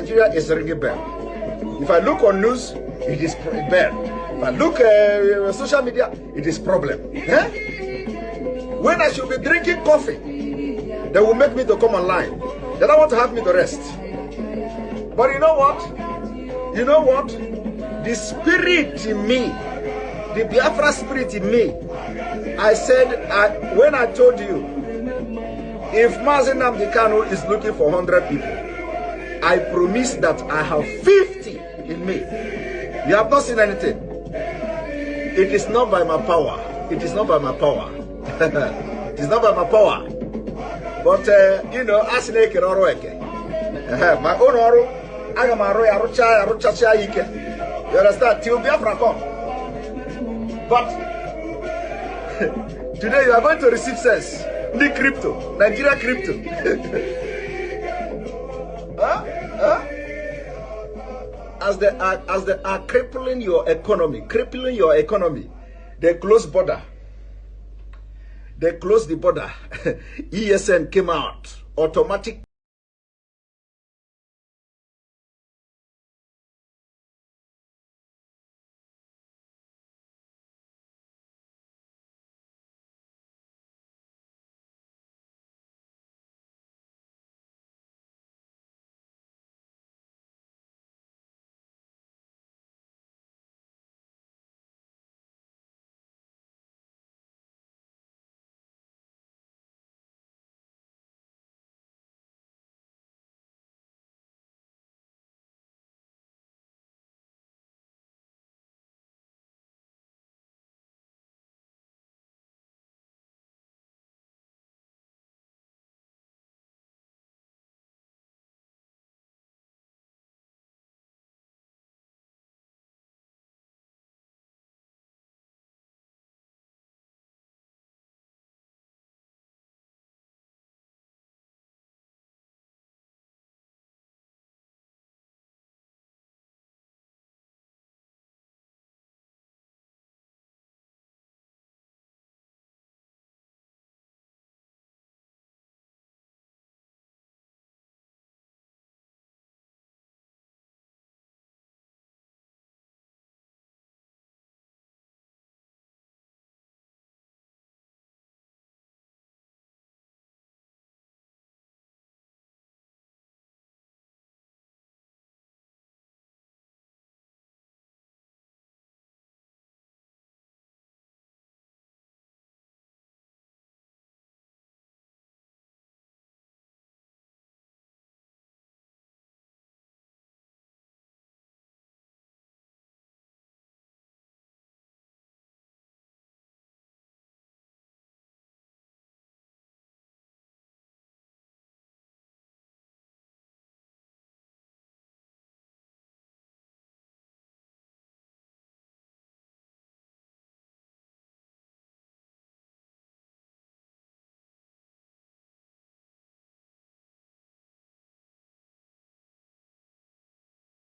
Nigeria is ringing bell. If I look on news, it is bell. If I look social media, it is problem. Eh? When I should be drinking coffee, they will make me to come online. They don't want to have me to rest. But you know what? You know what? The spirit in me, the Biafra spirit in me, I said, when I told you, if Mazi Nnamdi Kanu is looking for 100 people, I promise that I have 50 in me. You have not seen anything. It is not by my power. It is not by my power. It is not by my power. But, you know, as my own oru, I am a rucha. You understand? Till Biafra come. But today you are going to receive sense. The crypto, Nigeria crypto. As they are crippling your economy, they close border. They closed the border. ESN came out. Automatic.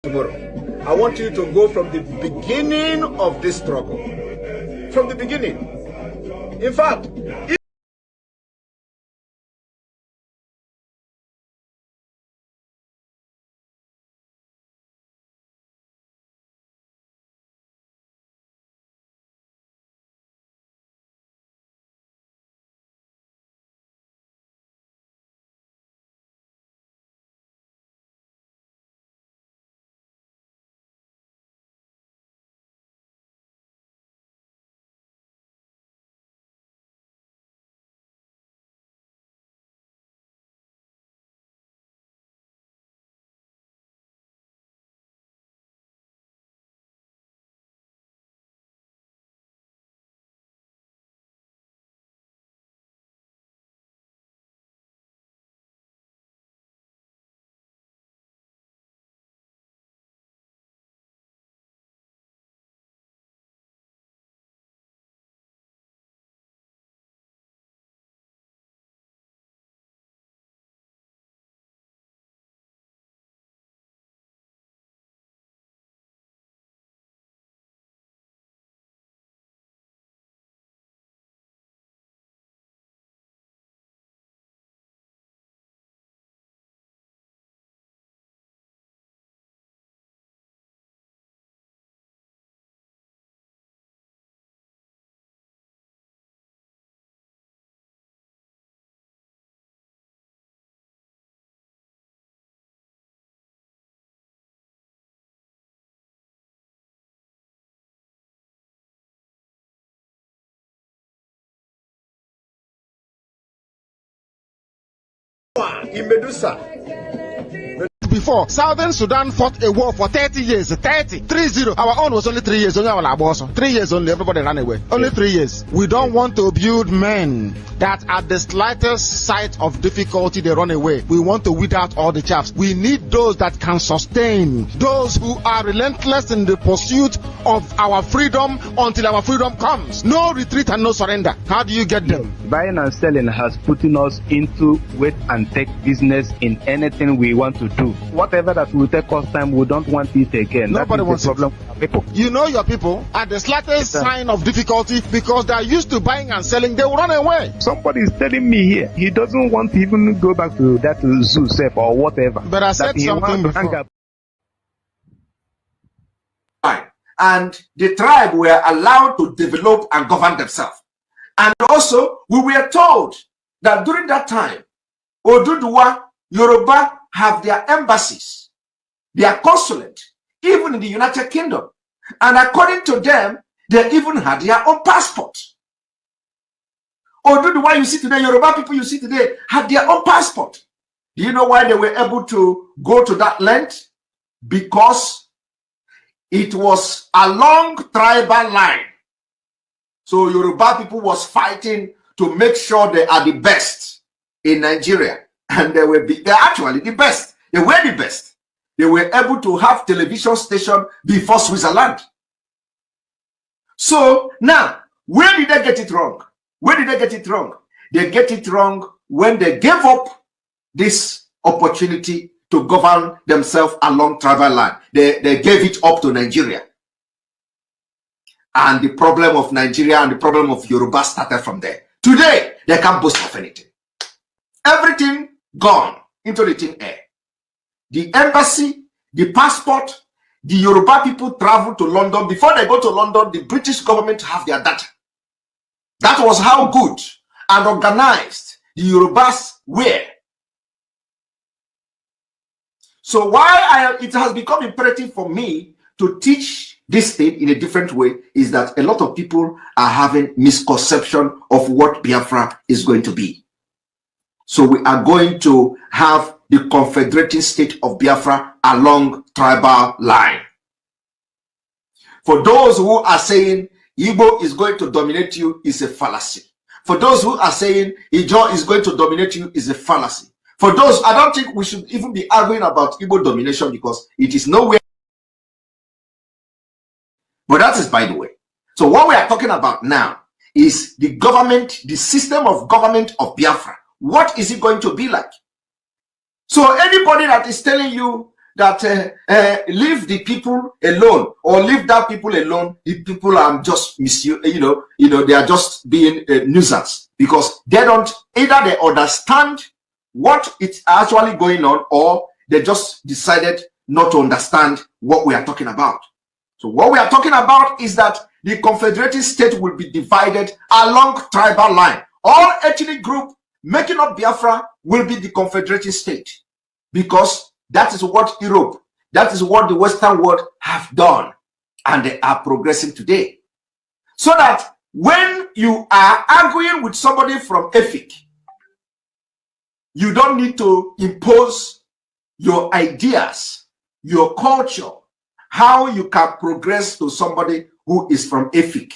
Tomorrow, I want you to go from the beginning of this struggle. From the beginning. In fact, in Medusa. Before, Southern Sudan fought a war for 30 years. 30. Our own was only 3 years. Only our boss. 3 years only. Everybody ran away. Only 3 years. We don't want to build men that at the slightest sight of difficulty, they run away. We want to weed out all the chaffs. We need those that can sustain. Those who are relentless in the pursuit of our freedom until our freedom comes. No retreat and no surrender. How do you get them? Buying and selling has put us into wait and take business in anything we want to do. Whatever that will take us time, we don't want it again. Nobody wants the problem it. For people. You know your people at the slightest sign of difficulty, because they are used to buying and selling, they will run away. Somebody is telling me here he doesn't want to even go back to that zoo safe or whatever. But I said something before. And the tribe were allowed to develop and govern themselves. And also, we were told that during that time, Oduduwa, Yoruba have their embassies, their consulate, even in the United Kingdom. And according to them, they even had their own passport. Oduduwa you see today, Yoruba people you see today, had their own passport. Do you know why they were able to go to that length? Because it was along tribal line. So Yoruba people was fighting to make sure they are the best in Nigeria. And they're actually the best. They were the best. They were able to have television station before Switzerland. So now, where did they get it wrong? Where did they get it wrong? They get it wrong when they gave up this opportunity to govern themselves along tribal line. They gave it up to Nigeria. And the problem of Nigeria and the problem of Yoruba started from there. Today, they can't boast of anything. Everything gone into the thin air. The embassy, the passport, the Yoruba people travel to London. Before they go to London, the British government have their data. That was how good and organized the Yorubas were. So why it has become imperative for me to teach this state in a different way is that a lot of people are having misconception of what Biafra is going to be. So we are going to have the confederating state of Biafra along tribal line. For those who are saying Igbo is going to dominate you is a fallacy. For those who are saying Ijo is going to dominate you is a fallacy. For those, I don't think we should even be arguing about Igbo domination because it is nowhere. But that is by the way. So what we are talking about now is the government, the system of government of Biafra. What is it going to be like? So anybody that is telling you that leave the people alone or leave that people alone, the people are just they are just being a nuisance because they don't either they understand what is actually going on or they just decided not to understand what we are talking about. So what we are talking about is that the confederated state will be divided along tribal line. All ethnic group making up Biafra will be the confederated state because that is what Europe, that is what the Western world have done and they are progressing today. So that when you are arguing with somebody from EFIC, you don't need to impose your ideas, your culture, how you can progress to somebody who is from EFIC.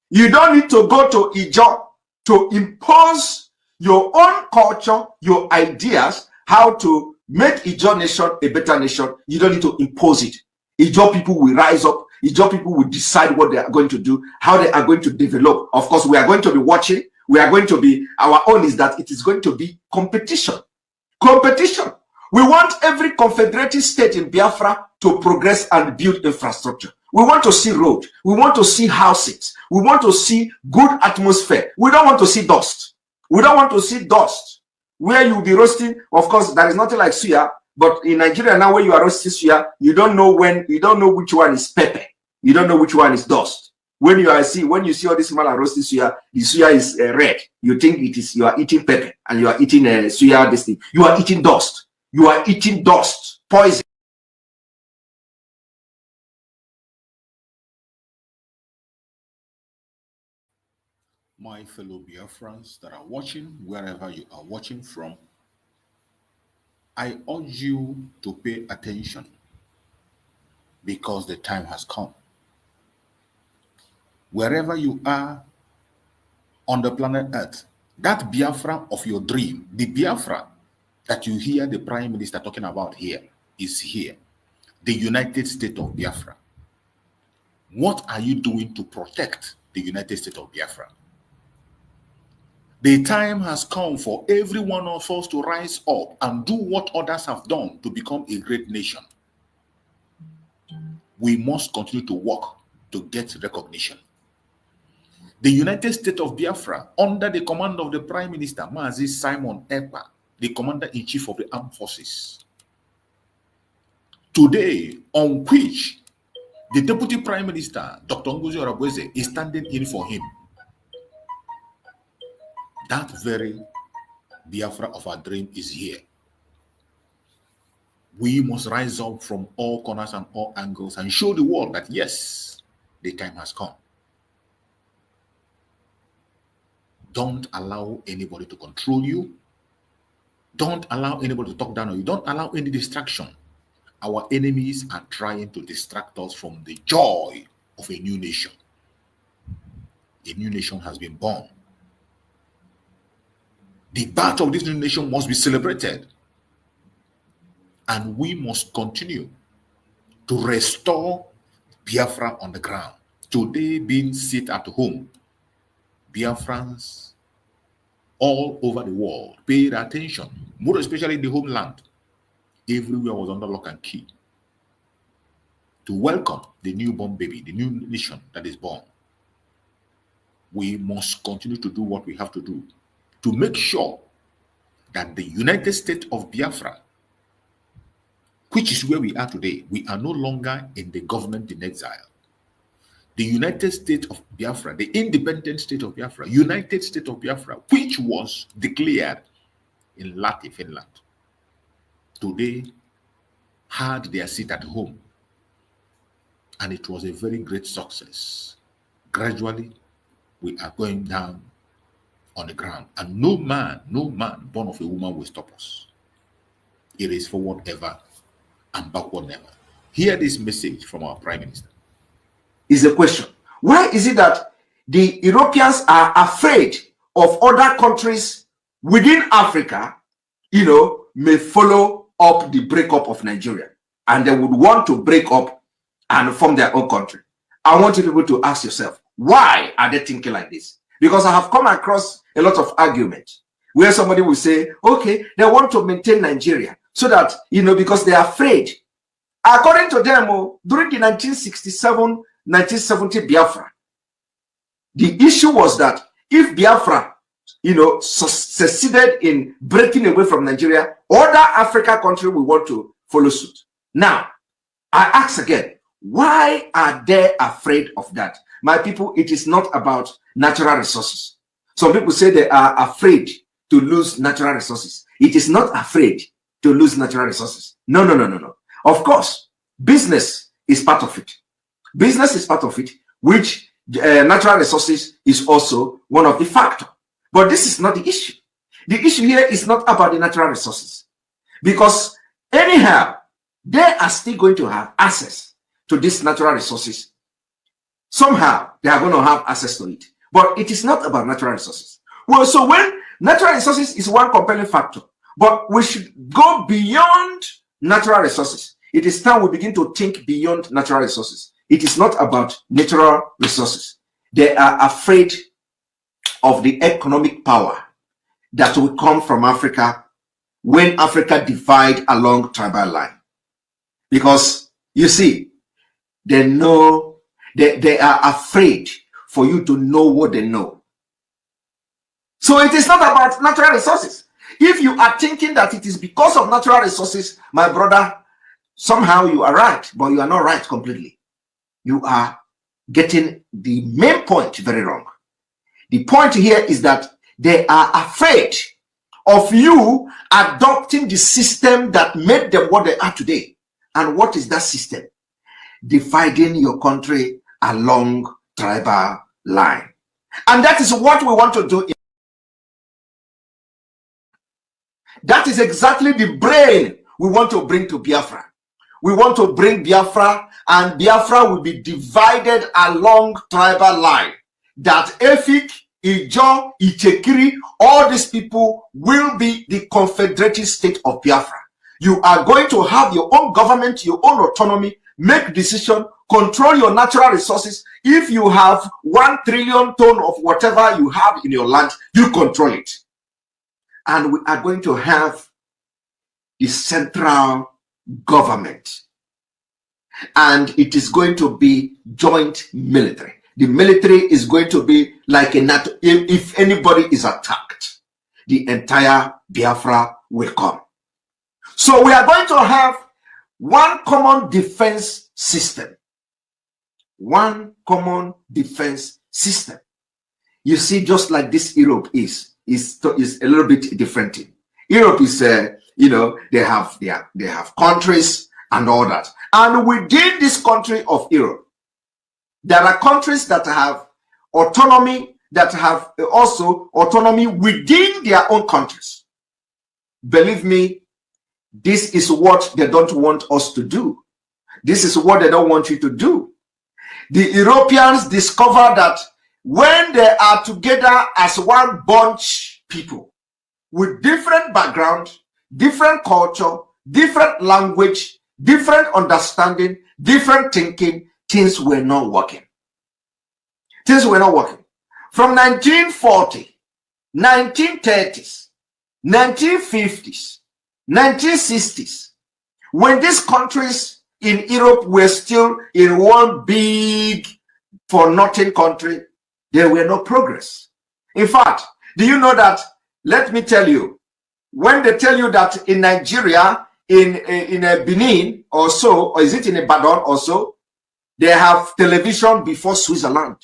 You don't need to go to Ijo to impose your own culture, your ideas, how to make Ijo nation a better nation. You don't need to impose it. Ijo people will rise up. Ijo people will decide what they are going to do, how they are going to develop. Of course, we are going to be watching. We are going to be, our own is that it is going to be competition. Competition. We want every confederated state in Biafra to progress and build infrastructure. We want to see road. We want to see houses. We want to see good atmosphere. We don't want to see dust. We don't want to see dust where you'll be roasting. Of course, there is nothing like suya, but in Nigeria now, where you are roasting suya, you don't know which one is pepper. You don't know which one is dust. When you see all this man are roasting suya, the suya is red. You think you are eating pepper and you are eating suya. This thing, you are eating dust. You are eating dust, poison. My fellow Biafrans that are watching, wherever you are watching from, I urge you to pay attention because the time has come. Wherever you are on the planet Earth, that Biafra of your dream, the Biafra that you hear the Prime Minister talking about here, is here. The United States of Biafra. What are you doing to protect the United States of Biafra? The time has come for every one of us to rise up and do what others have done to become a great nation. We must continue to work to get recognition. The United States of Biafra, under the command of the Prime Minister, Mazi Simon Ekpa, the Commander-in-Chief of the Armed Forces, today, on which the Deputy Prime Minister, Dr. NGOZI ORABUEZE, is standing in for him. That very Biafra of our dream is here. We must rise up from all corners and all angles and show the world that yes, the time has come. Don't allow anybody to control you. Don't allow anybody to talk down on you. Don't allow any distraction. Our enemies are trying to distract us from the joy of a new nation. A new nation has been born. The birth of this new nation must be celebrated. And we must continue to restore Biafra on the ground. Today, being sit at home, Biafrans all over the world paid attention, more especially in the homeland. Everywhere was under lock and key to welcome the newborn baby, the new nation that is born. We must continue to do what we have to do to make sure that the United States of Biafra, which is where we are today, we are no longer in the government in exile. The United States of Biafra, the independent state of Biafra, United States of Biafra, which was declared in Lahti, Finland, today had their seat at home. And it was a very great success. Gradually, we are going down on the ground. And no man born of a woman will stop us. It is forward ever and backward never. Hear this message from our Prime Minister. Is a question. Why is it that the Europeans are afraid of other countries within Africa, may follow up the breakup of Nigeria, and they would want to break up and form their own country? I want you people to ask yourself, why are they thinking like this? Because I have come across a lot of arguments where somebody will say, okay, they want to maintain Nigeria so that, because they are afraid. According to them, during the 1970 Biafra, the issue was that if Biafra, succeeded in breaking away from Nigeria, other African countries will want to follow suit. Now, I ask again, why are they afraid of that? My people, it is not about natural resources. Some people say they are afraid to lose natural resources. It is not afraid to lose natural resources. No. Of course, business is part of it. Business is part of it, which natural resources is also one of the factors. But this is not the issue. The issue here is not about the natural resources. Because anyhow, they are still going to have access to these natural resources. Somehow, they are going to have access to it. But it is not about natural resources. Well, so when natural resources is one compelling factor, but we should go beyond natural resources. It is time we begin to think beyond natural resources. It is not about natural resources. They are afraid of the economic power that will come from Africa when Africa divide along tribal line. Because you see, they know, they are afraid for you to know what they know. So it is not about natural resources. If you are thinking that it is because of natural resources, my brother, somehow you are right, but you are not right completely. You are getting the main point very wrong. The point here is that they are afraid of you adopting the system that made them what they are today. And what is that system? Dividing your country along tribal line. And that is what we want to do. That is exactly the brain we want to bring to Biafra. We want to bring Biafra, and Biafra will be divided along tribal line. That Efik, Ijo, Ichekiri, all these people will be the confederated state of Biafra. You are going to have your own government, your own autonomy, make decision, control your natural resources. If you have 1 trillion ton of whatever you have in your land, you control it. And we are going to have the central government. And it is going to be joint military. The military is going to be like a NATO. If anybody is attacked, the entire Biafra will come. So we are going to have one common defense system. One common defense system. You see, just like this Europe is a little bit different. Europe is, you know, they have countries and all that. And within this country of Europe, there are countries that have autonomy, that have also autonomy within their own countries. Believe me, this is what they don't want us to do. This is what they don't want you to do. The Europeans discover that when they are together as one bunch people with different background, different culture, different language, different understanding, different thinking, things were not working. Things were not working. From 1940, 1930s, 1950s, 1960s, when these countries in Europe were still in one big for nothing country, there were no progress. In fact, do you know that, let me tell you, when they tell you that in Nigeria, in Benin or so, or is it in Ibadan or so, they have television before Switzerland.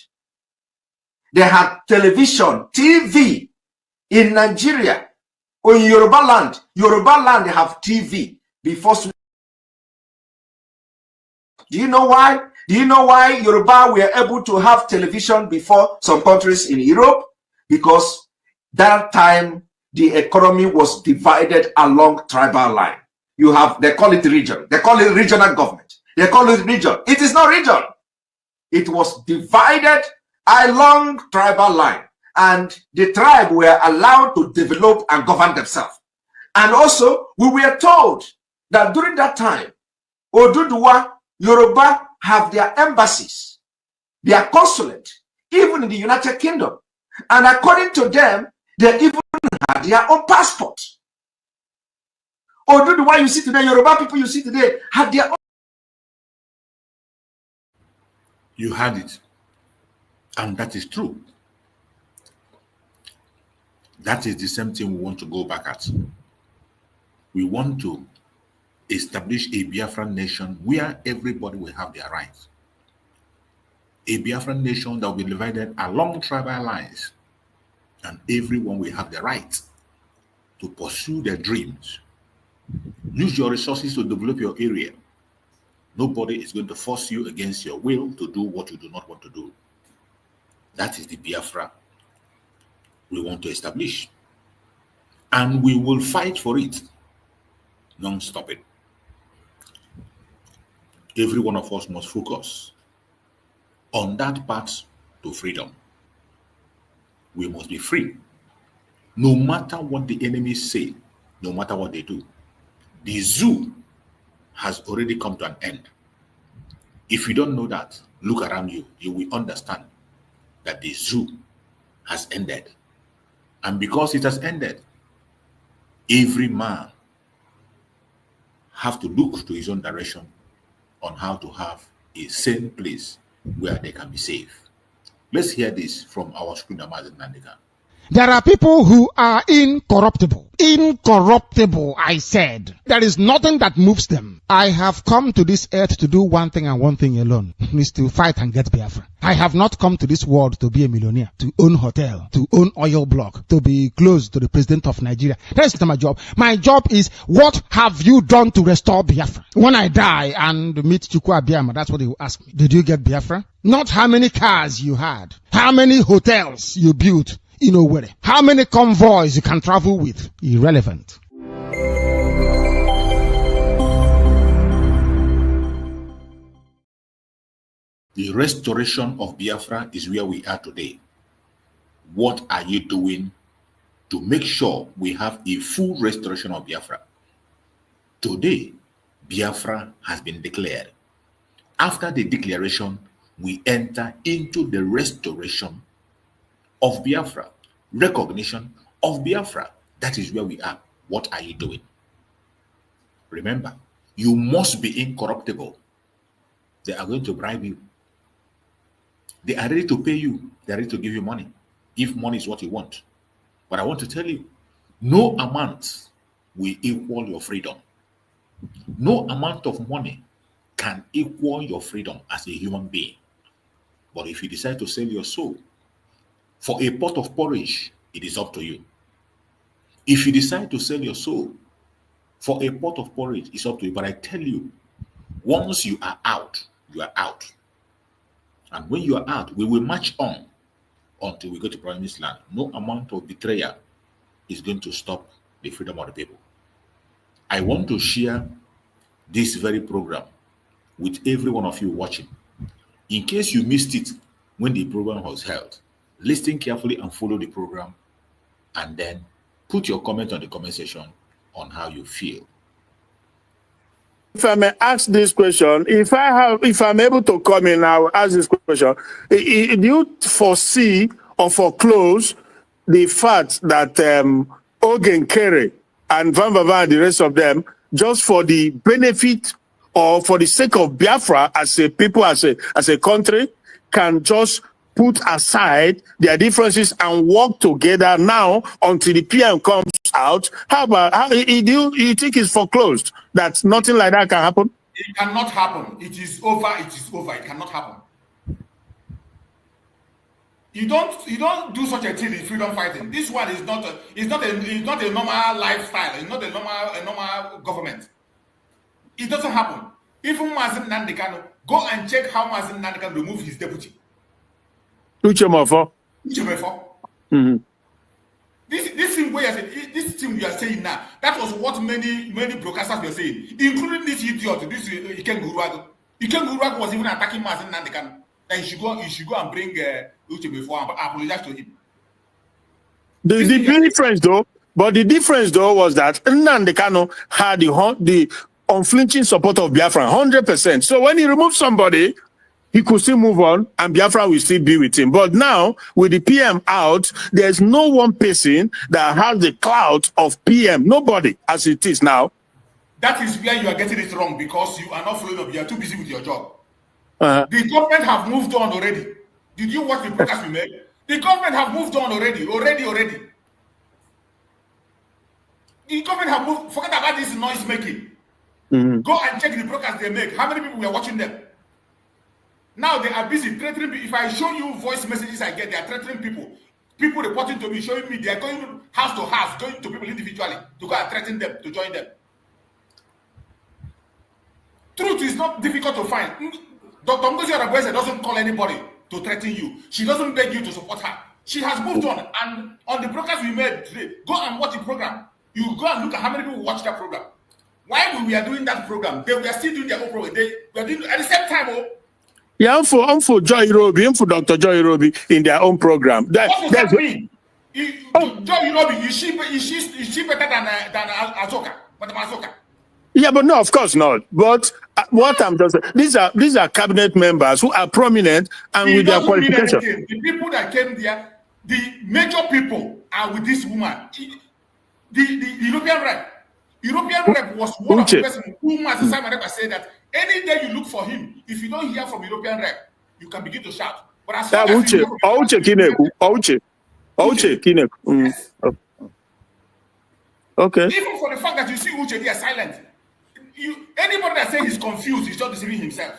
They have television, TV in Nigeria or in Yoruba land. Yoruba land, they have TV before Switzerland. Do you know why? Do you know why Yoruba were able to have television before some countries in Europe? Because that time the economy was divided along tribal line. You have, they call it region. They call it regional government. They call it region. It is not region. It was divided along tribal line. And the tribe were allowed to develop and govern themselves. And also, we were told that during that time, Oduduwa, Yoruba have their embassies, their consulate, even in the United Kingdom. And according to them, they even had their own passport. Oduduwa you see today, Yoruba people you see today, had their own. You had it. And that is true. That is the same thing we want to go back at. We want to establish a Biafran nation where everybody will have their rights. A Biafran nation that will be divided along tribal lines, and everyone will have the right to pursue their dreams. Use your resources to develop your area. Nobody is going to force you against your will to do what you do not want to do. That is the Biafra we want to establish. And we will fight for it non-stopping. Every one of us must focus on that path to freedom. We must be free. No matter what the enemies say, no matter what they do, the zoo has already come to an end. If you don't know that, look around you, you will understand that the zoo has ended. And because it has ended, every man have to look to his own direction on how to have a sane place where they can be safe. Let's hear this from our screen Nandika. There are people who are incorruptible. Incorruptible, I said. There is nothing that moves them. I have come to this earth to do one thing and one thing alone, is to fight and get Biafra. I have not come to this world to be a millionaire, to own hotel, to own oil block, to be close to the president of Nigeria. That is not my job. My job is, what have you done to restore Biafra? When I die and meet Chukwu Abiyama, that's what they will ask me. Did you get Biafra? Not how many cars you had, how many hotels you built, how many convoys you can travel with. Irrelevant. The restoration of Biafra is where we are today. What are you doing to make sure we have a full restoration of Biafra? Today, Biafra has been declared. After the declaration, we enter into the restoration of Biafra, recognition of Biafra. That is where we are. What are you doing? Remember, you must be incorruptible. They are going to bribe you. They are ready to pay you. They are ready to give you money, if money is what you want. But I want to tell you, no amount will equal your freedom. No amount of money can equal your freedom as a human being. But if you decide to sell your soul for a pot of porridge, it is up to you. If you decide to sell your soul for a pot of porridge, it's up to you. But I tell you, once you are out, you are out. And when you are out, we will march on until we go to promised land. No amount of betrayal is going to stop the freedom of the people. I want to share this very program with every one of you watching. In case you missed it when the program was held, listen carefully and follow the program, and then put your comment on the comment section on how you feel. If I may ask this question, if I'm able to come in, I will ask this question. Do you foresee or foreclose the fact that Ogen Kerry and Van Bava and the rest of them, just for the benefit or for the sake of Biafra as a people, as a country, can just put aside their differences and work together now until the PM comes out? Do you think it's foreclosed that nothing like that can happen? It cannot happen. It is over. It is over. It cannot happen. You don't do such a thing in freedom fighting. This one is not a normal lifestyle. It's not a normal government. It doesn't happen. Even Mazin Nandekano, go and check how Mazin Nandekano removed his deputy. Uchemofo. Mm-hmm. This thing we are saying now, that was what many broadcasters were saying, including this idiot, this Iken Gurwago. Iken Gurwago was even attacking Mazin Nandekano. That he should go and bring Uchemofo and apologize to him. The difference though was that Nandekano had the unflinching support of Biafra, 100%. So when he removed somebody, he could still move on and Biafra will still be with him. But now, with the PM out, there's no one person that has the clout of PM. Nobody, as it is now. That is where you are getting it wrong, because you are not following up. You are too busy with your job. The government have moved on already. Did you watch the broadcast we made? The government have moved on already. The government have moved. Forget about this noise making. Mm-hmm. Go and check the broadcast they make. How many people were watching them? Now they are busy threatening. If I show you voice messages I get, they are threatening people. People reporting to me, showing me they are going house to house, going to people individually to go and threaten them to join them. Truth is not difficult to find. Dr. NGOZI ORABUEZE doesn't call anybody to threaten you. She doesn't beg you to support her. She has moved on. And on the broadcast we made today, go and watch the program. You go and look at how many people watch that program. While we are doing that program, they were still doing their own program. They were doing at the same time. Yeah, I'm for Joy Robi, I'm for Dr. Joy Robi in their own program. What does that mean? Joy Robi, is she better than Azoka? Madam Azoka? Yeah, but no, of course not. But what I'm just saying, these are cabinet members who are prominent and with their qualifications. The people that came there, the major people are with this woman. The European rep. European rep was one of the persons who Simon Rep said that any day you look for him, if you don't hear from European rep, you can begin to shout. But as long as you yes. Okay. Even for the fact that you see Uche, they are silent. Anybody that says he's confused is just deceiving himself.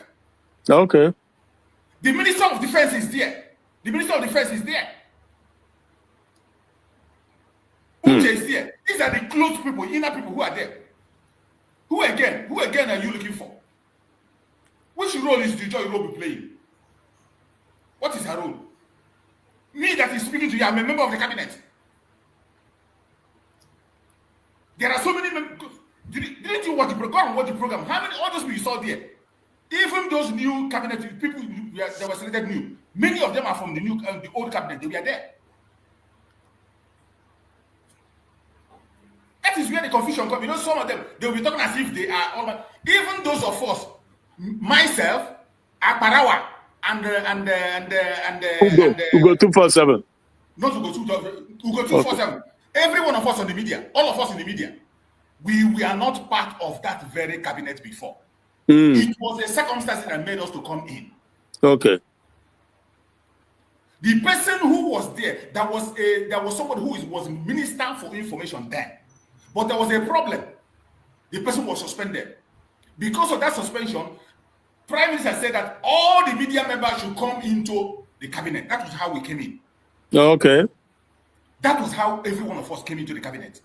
Okay. The Minister of Defense is there. Uche is there. These are the close people, inner people who are there. Who again are you looking for? Which role is the Joy Robi playing? What is her role? Me that is speaking to you, I'm a member of the cabinet. There are so many members. Didn't you watch the program? How many others you saw there? Even those new cabinet people that were selected new, many of them are from the old cabinet. They were there. That is where the confusion comes. You know, some of them, they will be talking as if they are all. Even those of us, myself, Akbarawa, and Ugo 247. Not Ugo 247. Every one of us on the media, all of us in the media, we are not part of that very cabinet before. It was a circumstance that made us to come in. Okay. The person who was there, there was someone who was Minister for Information then. But there was a problem. The person was suspended. Because of that suspension, Prime Minister said that all the media members should come into the cabinet. That was how we came in. Okay. That was how every one of us came into the cabinet.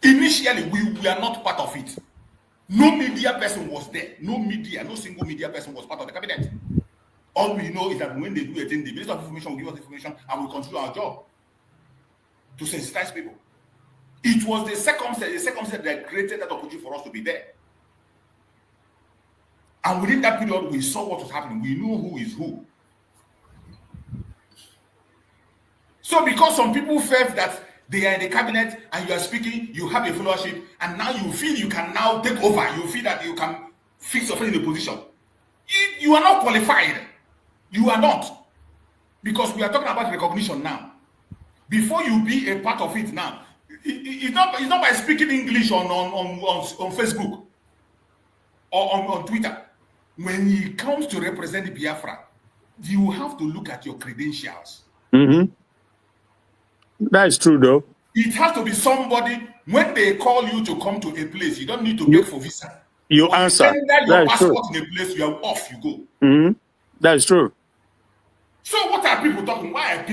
Initially, we were not part of it. No media person was there. No single media person was part of the cabinet. All we know is that when they do a thing, the Minister of Information will give us information and we continue our job to sensitize people. It was the circumstance that created that opportunity for us to be there. And within that period, we saw what was happening. We knew who is who. So because some people felt that they are in the cabinet and you are speaking, you have a followership, and now you feel you can now take over. You feel that you can fix yourself in a position. You are not qualified. You are not. Because we are talking about recognition now. Before you be a part of it now, it's not by speaking English on Facebook or on Twitter. When it comes to represent Biafra, you have to look at your credentials. That is true, though. It has to be somebody, when they call you to come to a place, you don't need to beg for visa. You answer. Send your passport in a place, you are off, you go. That is true. So what are people talking? Why are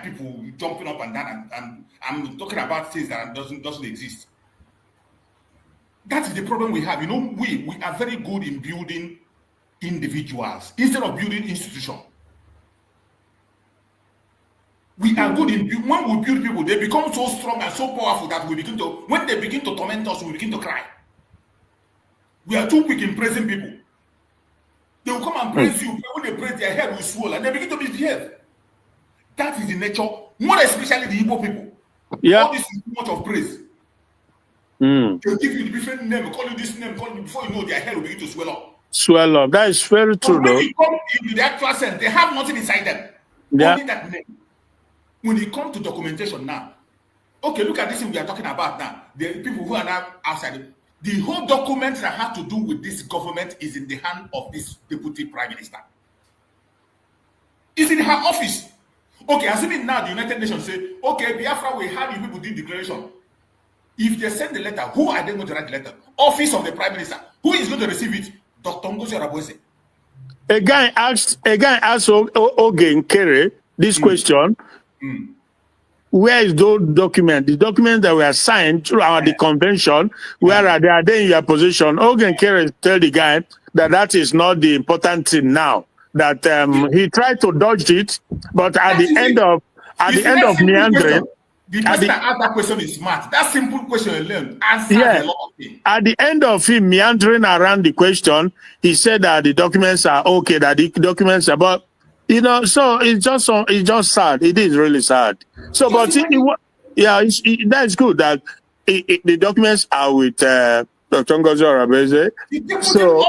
people jumping up and down and I'm talking about things that doesn't exist? That is the problem we have. You know, we are very good in building individuals instead of building institutions. We are good in when we build people, they become so strong and so powerful that when they begin to torment us, we begin to cry. We are too quick in praising people. They will come and praise you. When they praise, their head will swell and they begin to misbehave. That is the nature, more especially the Igbo people. Yeah. All this is too much of praise. They'll give you the different name, call you this name, before you know, their head will begin to swell up. Swell up. That is very true, when though. you come into the actual sense, they have nothing inside them. Yeah. Only that name. When it comes to documentation now, okay, look at this thing we are talking about now. The people who are now outside. The whole document that has to do with this government is in the hand of this deputy prime minister. It's in her office. Okay, assuming now the United Nations say, okay, Biafra, we had you people do declaration. If they send the letter, who are they going to write the letter? Office of the prime minister. Who is going to receive it? Dr. NGOZI ORABUEZE. A guy asked Ogen Kere this question. Where is those documents? The documents that were signed through the convention, where are they? Are they in your position? Ogen Kere tell the guy that is not the important thing now. That he tried to dodge it, but at the end of meandering, the person that asked that question is smart. That simple question alone answers a lot of things. At the end of him meandering around the question, he said that the documents are okay. That the documents are, but you know, so it's just sad. It is really sad. So, but that's good that the documents are with Dr. NGOZI ORABUEZE. So,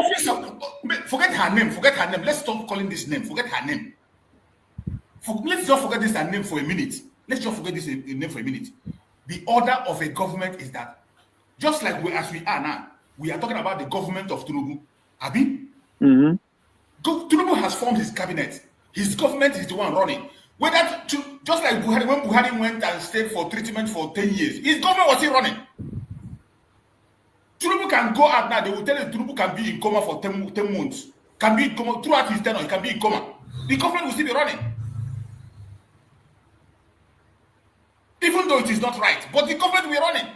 forget her name. Let's stop calling this name. Forget her name. Let's just forget this name for a minute. Let's just forget this name for a minute. The order of a government is that, just like as we are now, we are talking about the government of Tinubu. Abi? Tinubu has formed his cabinet. His government is the one running. Just like Buhari, when Buhari went and stayed for treatment for 10 years, his government was still running. Tinubu can go out now. They will tell you Tinubu can be in coma for 10 months. Can be in coma throughout his tenure. He can be in coma. The government will still be running. Even though it is not right, but the government will be running.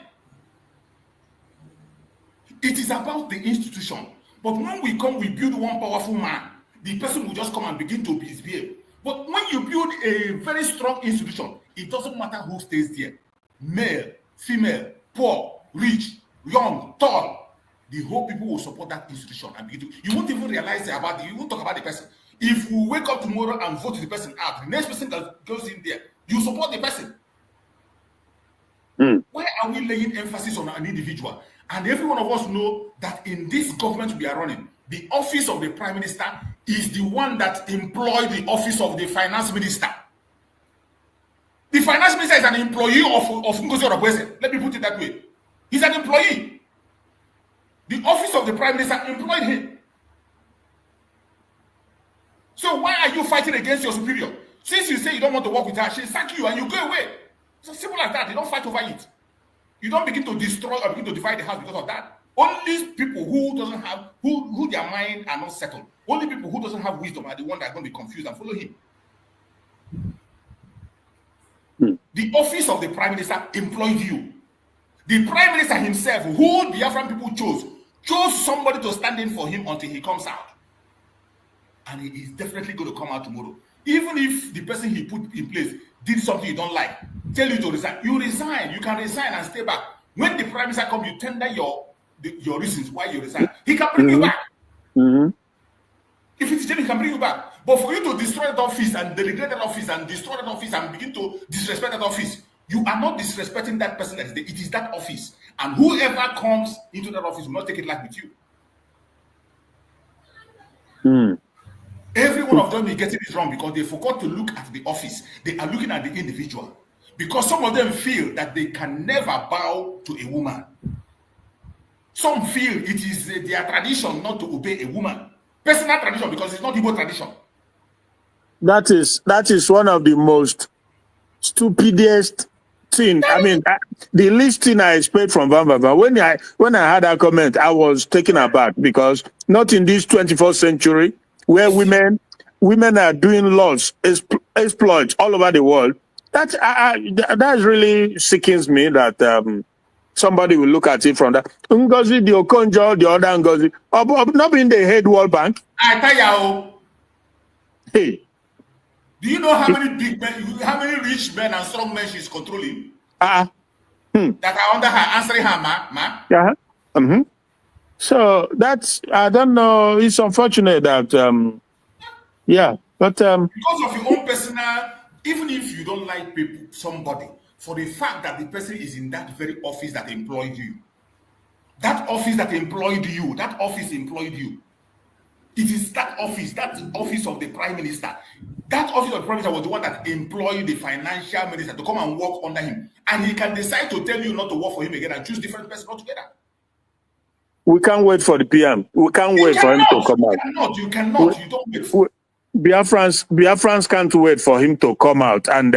It is about the institution. But when we build one powerful man, the person will just come and begin to misbehave. But when you build a very strong institution, it doesn't matter who stays there. Male, female, poor, rich, young, tall. the whole people will support that institution and begin to, you won't even realize about you won't talk about the person. If you wake up tomorrow and vote the person out, the next person that goes in there, you support the person. Why are we laying emphasis on an individual? And every one of us know that in this government we are running, the office of the Prime Minister is the one that employed the office of the Finance Minister. The Finance Minister is an employee of NGOZI ORABUEZE. Let me put it that way. He's an employee. The office of the Prime Minister employed him. So why are you fighting against your superior? Since you say you don't want to work with her, she'll sack you and you go away. It's as simple as that. You don't fight over it. You don't begin to destroy or begin to divide the house because of that. Only people who doesn't have, who their mind are not settled. Only people who doesn't have wisdom are the one that are going to be confused and follow him. The office of the Prime Minister employed you. The Prime Minister himself, who the Biafran people chose somebody to stand in for him until he comes out. And he is definitely going to come out tomorrow. Even if the person he put in place did something you don't like, tell you to resign. You resign. You can resign and stay back. When the Prime Minister comes, you tender your reasons why you resign. He can bring you back. If it's genuine, he can bring you back. But for you to destroy that office and delegate that office and destroy that office and begin to disrespect that office, you are not disrespecting that person that is there. It is that office. And whoever comes into that office will not take it like with you. Every one of them is getting it wrong because they forgot to look at the office. They are looking at the individual. Because some of them feel that they can never bow to a woman. Some feel it is their tradition not to obey a woman. Personal tradition, because it's not Igbo tradition. That is one of the most stupidest thing. I mean, the least thing I expect from Bamba. When I had that comment, I was taken aback because not in this 21st century where women are doing laws, exploits all over the world. That really sickens me that somebody will look at it from that. NGOZI, the Okonjo, the other NGOZI, not being the head World Bank. I tell you, hey. Do you know how many big men, how many rich men and strong men she's controlling? That are under her, answering her, ma? Yeah. So that's, I don't know, it's unfortunate that, but... because of your own personal, even if you don't like people, somebody, for the fact that the person is in that very office that employed you, that office employed you, it is that office of the Prime Minister. That office of the Prime Minister was the one that employed the Financial Minister to come and work under him. And he can decide to tell you not to work for him again and choose different person altogether. We can't wait for the PM. We can't wait for him to come out. You cannot. You don't wait. Biafrans can't wait for him to come out and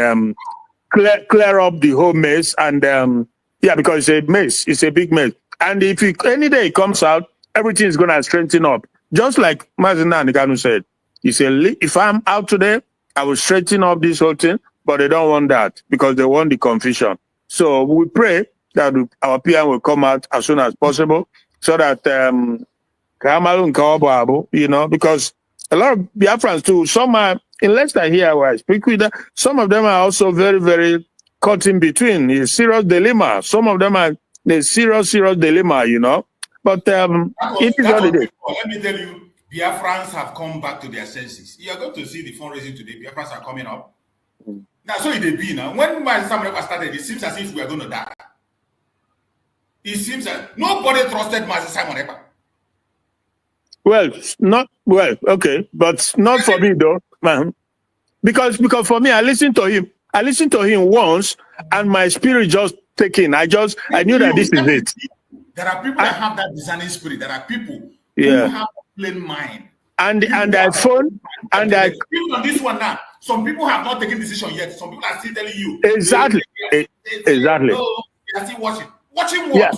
clear up the whole mess. And because it's a mess. It's a big mess. And if any day it comes out, everything is going to strengthen up. Just like Mazina Nikanu said, he said, if I'm out today, I will straighten up this whole thing, but they don't want that because they want the confusion. So we pray that our PM will come out as soon as possible so that, because a lot of Biafrans too, some are, in Leicester here where I speak with them, some of them are also very, very caught in between. It's serious dilemma. Some of them are in serious dilemma, But it is what it is. Let me tell you, Biafrans have come back to their senses. You are going to see the fundraising today. Biafrans are coming up. Now, so it be now. When my Samuel started, it seems as if we are going to die. It seems that nobody trusted Master Simon Ekpa. Okay, but not for me though, man. Because for me, I listened to him once, and my spirit just taken. I knew that this is it. There are people that have that discerning spirit. There are people who have a plain mind. And I phone and I even on this one now. Some people have not taken decision yet. Some people are still telling you exactly. Exactly. No, they are still watching. Watching what? Yeah.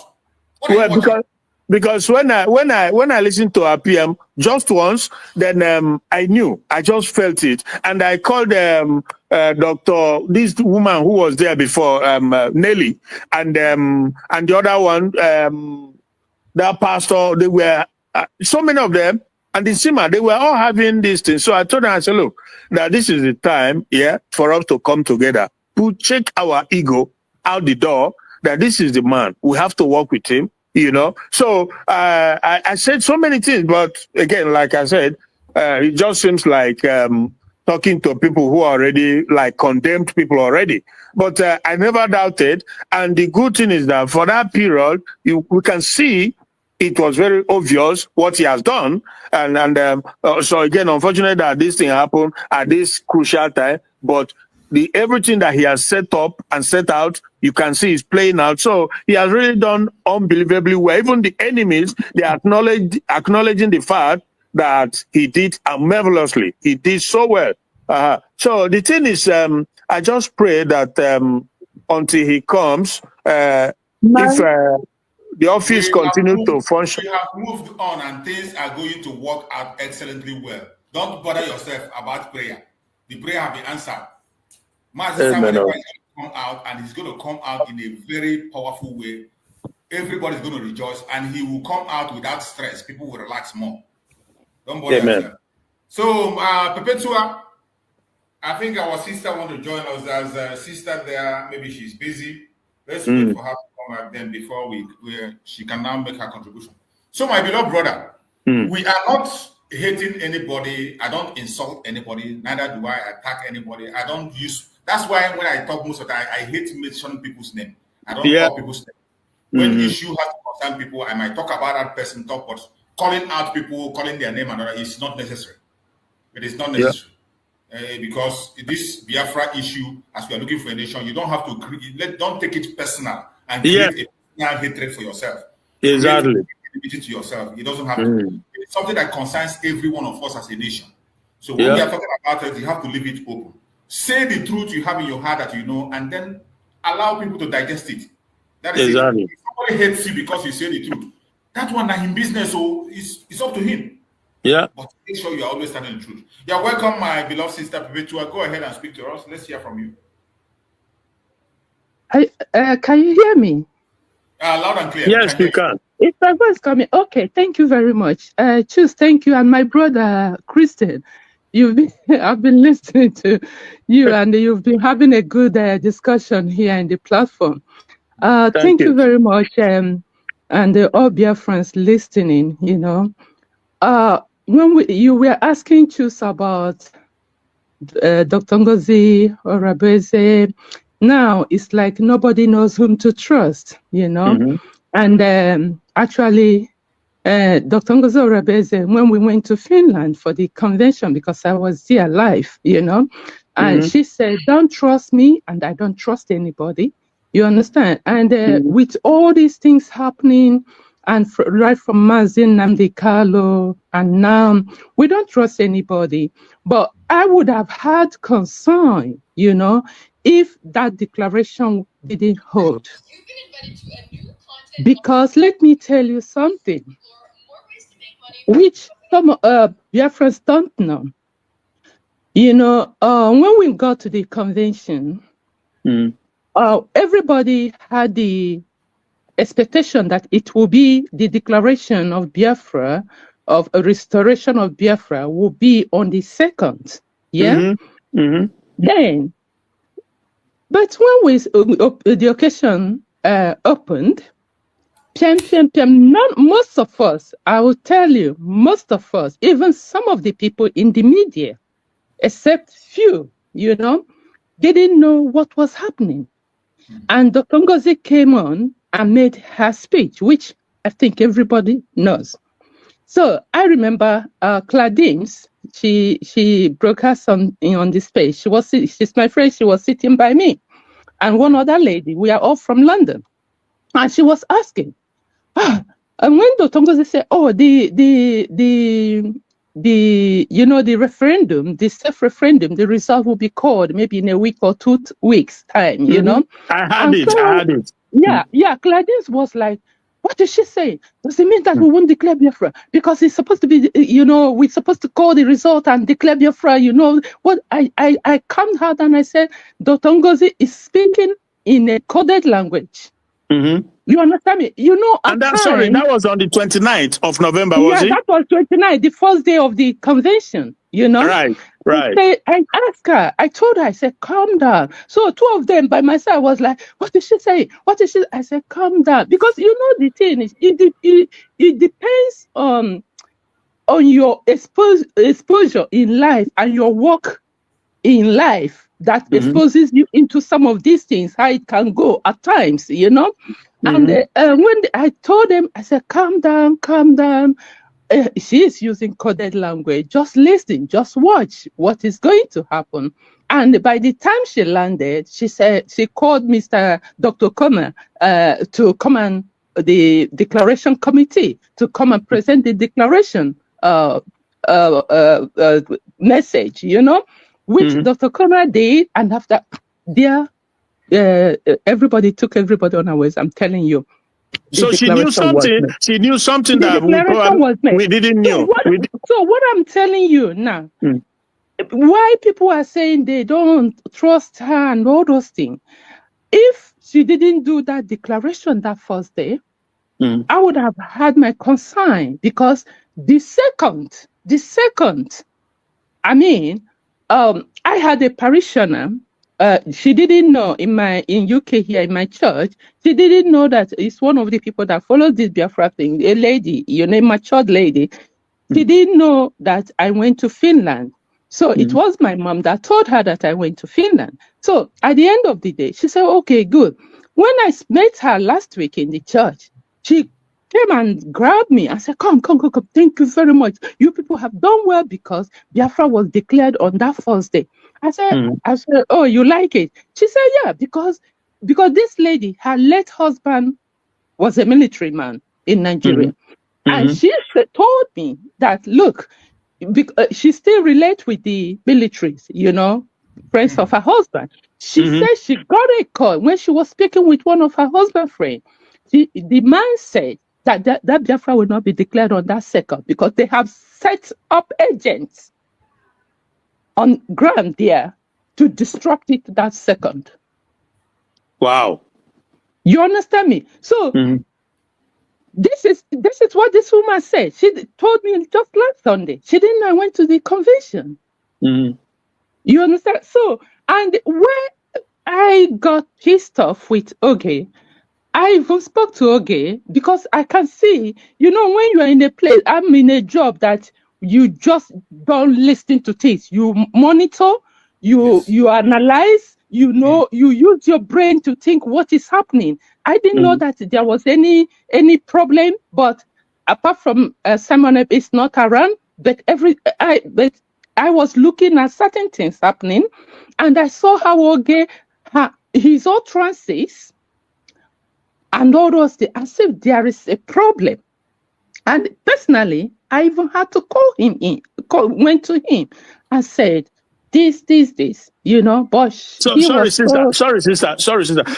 What because when I listened to our PM just once, then I knew. I just felt it, and I called Dr. this woman who was there before, Nelly, and the other one, that pastor. They were so many of them, and the Sima, they were all having this thing. So I told them, I said, look, that this is the time, for us to come together, to check our ego out the door. That this is the man. We have to work with him. you know. So I said so many things, but again, like I said, it just seems like talking to people who are already like condemned people already. But I never doubted. And the good thing is that for that period, we can see it was very obvious what he has done. And so again, unfortunately that this thing happened at this crucial time, but everything that he has set up and set out, you can see is playing out. So he has really done unbelievably well. Even the enemies, they acknowledging the fact that he did marvelously. He did so well. So the thing is, I just pray that until he comes, if the office continues to function. We have moved on and things are going to work out excellently well. Don't bother yourself about prayer. The prayer has been answered. Somebody is going to come out, and he's going to come out in a very powerful way. Everybody's going to rejoice, and he will come out without stress. People will relax more. Don't bother yourself. So, Perpetua, I think our sister wants to join us. As a sister there, maybe she's busy. Let's wait for her to come back then before she can now make her contribution. So, my beloved brother, we are not hating anybody. I don't insult anybody. Neither do I attack anybody. I don't use. That's why when I talk most of the time, I hate mentioning people's name. I don't call people's name. When issue has to concern people, I might talk about that person, but calling out people, calling their name and all that is not necessary. It is not necessary. Because this Biafra issue, as we are looking for a nation, you don't have to don't take it personal and create a personal hatred for yourself. Exactly. Create it to yourself. It doesn't have to. It's something that concerns every one of us as a nation. So when we are talking about it, you have to leave it open. Say the truth you have in your heart that you know, and then allow people to digest it. That is exactly. It. If somebody hates you because you say the truth, that one that in business, so it's up to him. Yeah. But make sure you are always telling the truth. You're welcome, my beloved sister Perpetua. Go ahead and speak to us. Let's hear from you. Can you hear me? Loud and clear. Yes, you can. If my voice coming, okay. Thank you very much. Choose, thank you, and my brother Christian. I've been listening to you, and you've been having a good discussion here in the platform. Thank you very much, and all Biafrans listening. You know, when you were asking Choose about Dr. NGOZI, ORABUEZE, now it's like nobody knows whom to trust. You know, and actually. Dr. NGOZI ORABUEZE, when we went to Finland for the convention, because I was there live, you know, and she said, don't trust me, and I don't trust anybody. You understand? And with all these things happening, and right from Mazin Nnamdi Kanu, and now we don't trust anybody. But I would have had concern, you know, if that declaration didn't hold. Because let me tell you something, which some Biafrans don't know. You know, when we got to the convention, everybody had the expectation that it will be the declaration of Biafra, of a restoration of Biafra, will be on the 2nd. Yeah? Then, but when the occasion opened, most of us, I will tell you, most of us, even some of the people in the media, except few, you know, didn't know what was happening. And Dr. NGOZI came on and made her speech, which I think everybody knows. So I remember Claudine, she broadcast on the stage. She's my friend, she was sitting by me. And one other lady, we are all from London. And she was asking, and when Dr. NGOZI said, you know, the referendum, the self-referendum, the result will be called maybe in a week or 2 weeks' time, you know? I had it. Yeah, Claudine was like, what is she saying? Does it mean that we won't declare Biafra? Because it's supposed to be, you know, we're supposed to call the result and declare Biafra, you know? What I calmed her and I said, Dr. NGOZI is speaking in a coded language. Mm-hmm. You understand me? You know, and that, sorry, that was on the 29th of November, was it? Yeah, that was 29, the first day of the convention, you know? Right. I asked her, I told her, I said, calm down. So two of them by myself was like, what did she say? What did she? I said, calm down. Because you know, the thing is, it depends on your exposure in life and your work in life that exposes you into some of these things, how it can go at times, you know? And when I told them, I said, calm down, calm down. She is using coded language. Just listen, just watch what is going to happen. And by the time she landed, she said, she called Dr. Comer to come and the declaration committee to come and present the declaration message, you know, which Dr. Comer did. And after there, everybody took everybody on our ways. I'm telling you. So she knew something. She knew something that we didn't know. So what I'm telling you now, why people are saying they don't trust her and all those things. If she didn't do that declaration that first day, I would have had my concern, because the second, I mean, I had a parishioner. She didn't know in UK here in my church, she didn't know that it's one of the people that follows this Biafra thing, a lady, you know, a matured lady. She didn't know that I went to Finland. So it was my mom that told her that I went to Finland. So at the end of the day, she said, okay, good. When I met her last week in the church, she came and grabbed me and said, come. Thank you very much. You people have done well, because Biafra was declared on that first day. I said, oh, you like it? She said, yeah, because this lady, her late husband was a military man in Nigeria. And she told me that, look, she still relates with the militaries, you know, friends of her husband. She said she got a call when she was speaking with one of her husband's friends. The man said that Biafra will not be declared on that second, because they have set up agents on ground there to destruct it that second. Wow. You understand me? So this is what this woman said. She told me just last Sunday. She didn't know I went to the convention. You understand? So, and where I got pissed off with Oge, I even spoke to Oge, because I can see, you know, when you're in a place, I'm in a job that you just don't listen to things. You monitor, you analyze, you know, you use your brain to think what is happening. I didn't know that there was any problem, but apart from Simon is not around, but I was looking at certain things happening, and I saw how Oge, his utterances and all those things, as if there is a problem. And personally, I even had to went to him and said, this, you know, but sorry, sister.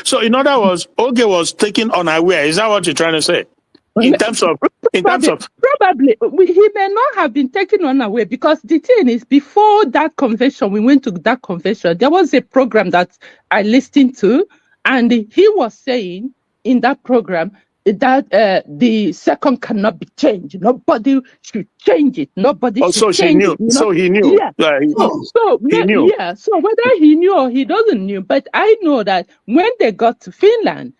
So in other words, Oge was taken unaware. Is that what you're trying to say? In terms of probably he may not have been taken unaware, because the thing is, before that convention, we went to that convention, there was a program that I listened to, and he was saying in that program that the second cannot be changed. Nobody should change it. Nobody should change it. You know? So he knew. Yeah. He knew. Yeah. So whether he knew or he doesn't knew, but I know that when we got to Finland,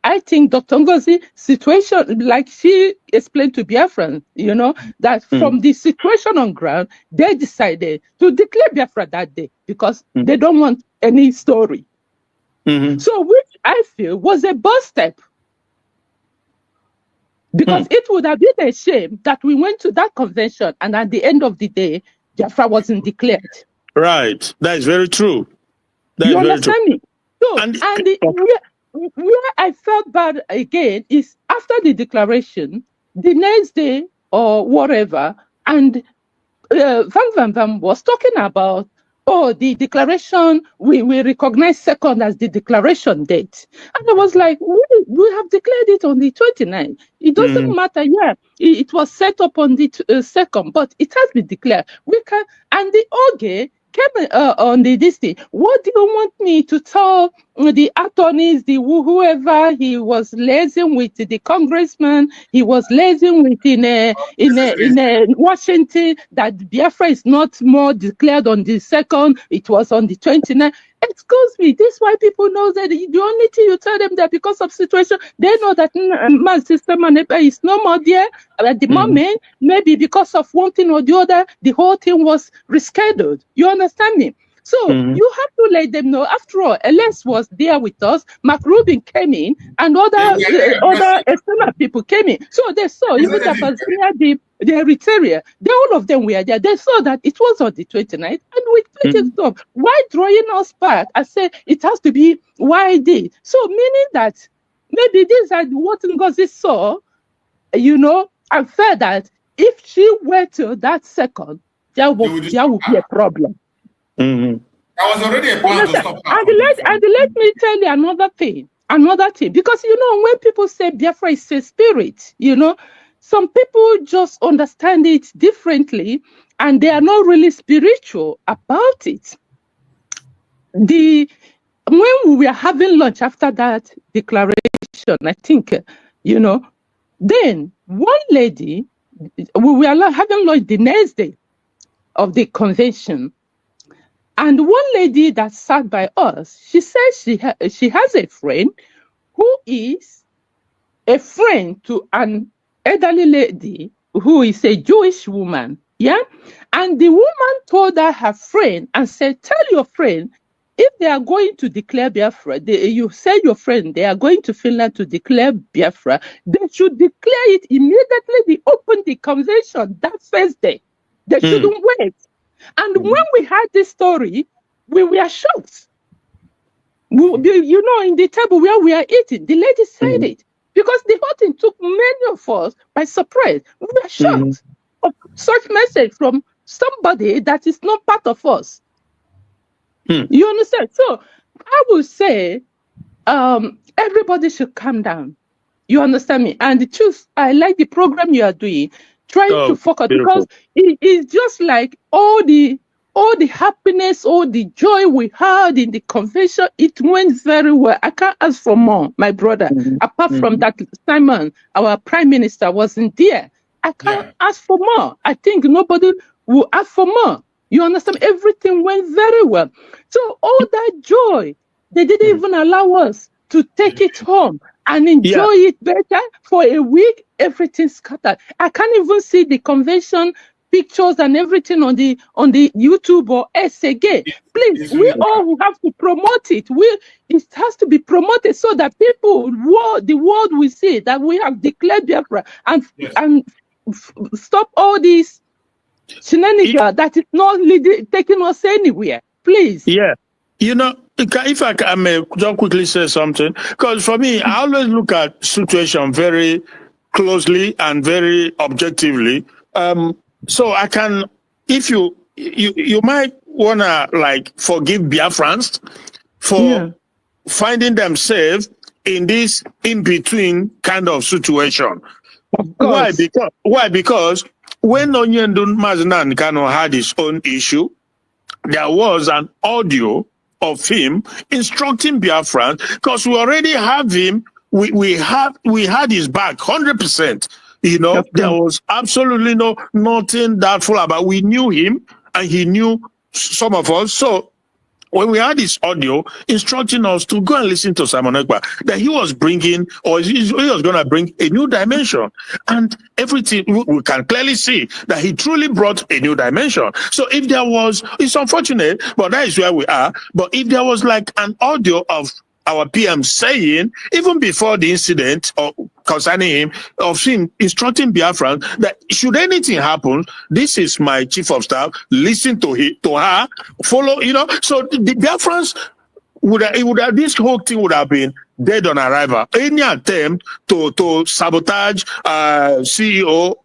I think Dr. NGOZI situation, like she explained to Biafran, you know, that from the situation on ground, they decided to declare Biafra that day, because they don't want any story. So which I feel was a bus step. Because it would have been a shame that we went to that convention and at the end of the day, Biafra wasn't declared. Right. That is very true. You understand me? So, where I felt bad again is after the declaration, the next day or whatever, and Van was talking about, the declaration, we recognize second as the declaration date. And I was like, we have declared it on the 29th. It doesn't matter, it was set up on the second, but it has been declared. We can, and the Oge came on this thing. What do you want me to tell the attorneys, whoever he was liaising with, the congressman, he was liaising with in Washington, that Biafra is not more declared on the 2nd, it was on the 29th. Excuse me, this is why people know that the only thing you tell them that because of situation, they know that my sister Manepa is no more there at the moment, maybe because of one thing or the other, the whole thing was rescheduled. You understand me? So you have to let them know. After all, LS was there with us. Mark Rubin came in, and other external people came in. So they saw even the Tanzania, the Eritrea, all of them were there. They saw that it was on the 29th, and we took it off. Why drawing us back? I said it has to be YD. So meaning that maybe these are what NGOZI saw, and felt that if she went to that 2nd, there would be a problem. There was already a plan to stop her. And let me tell you another thing, because when people say Biafra is a spirit, some people just understand it differently, and they are not really spiritual about it. When we were having lunch after that declaration, I think, then one lady, we were having lunch the next day of the convention. And one lady that sat by us, she says she has a friend who is a friend to an elderly lady who is a Jewish woman. Yeah. And the woman told her friend and said, tell your friend, if they are going to declare Biafra, you say your friend, they are going to Finland to declare Biafra, they should declare it immediately. They open the convention that first day. They shouldn't wait. And when we heard this story, we were shocked. In the table where we are eating, the lady said it. Because the whole thing took many of us by surprise. We were shocked of such message from somebody that is not part of us. You understand? So I would say everybody should calm down. You understand me? And I like the program you are doing. Trying to focus, because it's just like all the happiness, all the joy we had in the convention, it went very well. I can't ask for more, my brother. Apart from that, Simon, our prime minister, wasn't there. I can't ask for more. I think nobody will ask for more. You understand? Everything went very well. So all that joy, they didn't even allow us to take it home and enjoy it better for a week. Everything scattered. I can't even see the convention pictures and everything on the YouTube or S again. Please, we all have to promote it. It has to be promoted so that the world will see that we have declared Biafra and stop all these shenanigans that is not taking us anywhere. Please. Yeah. If I may just quickly say something, because for me, I always look at situation very closely and very objectively. So I can, if you might wanna forgive Biafrans for finding themselves in this in-between kind of situation. Why? Because when Onyendun Maznan Kano had his own issue, there was an audio of him instructing Biafrans, because we already have him. We had his back 100%. There was absolutely nothing doubtful about. We knew him, and he knew some of us. So when we had this audio instructing us to go and listen to Simon Ekpa, that he was bringing, or he was going to bring a new dimension, and everything we can clearly see that he truly brought a new dimension. So if there was, it's unfortunate, but that is where we are. But if there was an audio of our PM saying, even before the incident or concerning him, of him instructing Biafran that should anything happen, this is my chief of staff, listen to her, follow, so the Biafrans this whole thing would have been dead on arrival. Any attempt to sabotage CEO,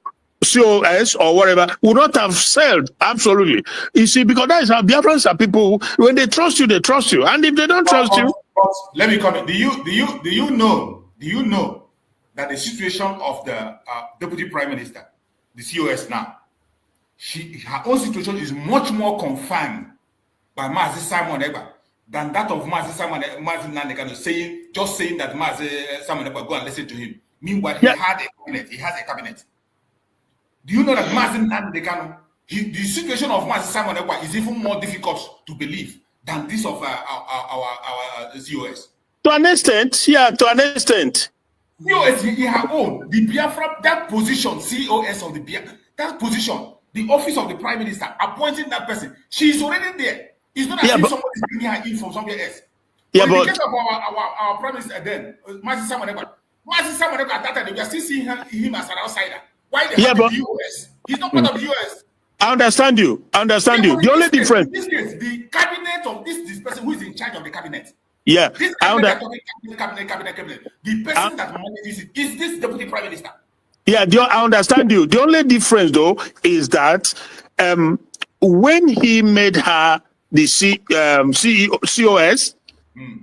COS or whatever would not have sailed. Absolutely. You see, because that is how Biafrans are people who, when they trust you, and if they don't trust you. Let me comment. Do you know that the situation of the Deputy Prime Minister, the COS now, her own situation is much more confined by Mazi Simon Ekpa than that of Mazi Nandekano saying that Mazi Samanekwa go and listen to him. Meanwhile, he had a cabinet. He has a cabinet. Do you know that Mazi Nandekano, the situation of Mazi Samanekwa is even more difficult to believe than this of our COS? To an extent, yeah, to an extent. COS, he has owned the Biafra, that position, COS of the Biafra, that position, the office of the Prime Minister, appointing that person, she's already there. It's not as if somebody is bringing her in from somewhere else. Yeah, but in the case of our Prime Minister then, Mazi Samanekwa at that time, we are still seeing him as an outsider. Why the hell the US? He's not part of the US. I understand you. The only difference. In this case, the cabinet of this person who is in charge of the cabinet. Yeah. This cabinet. The person that manages it is this deputy prime minister. Yeah, I understand you. The only difference though is that when he made her the COS,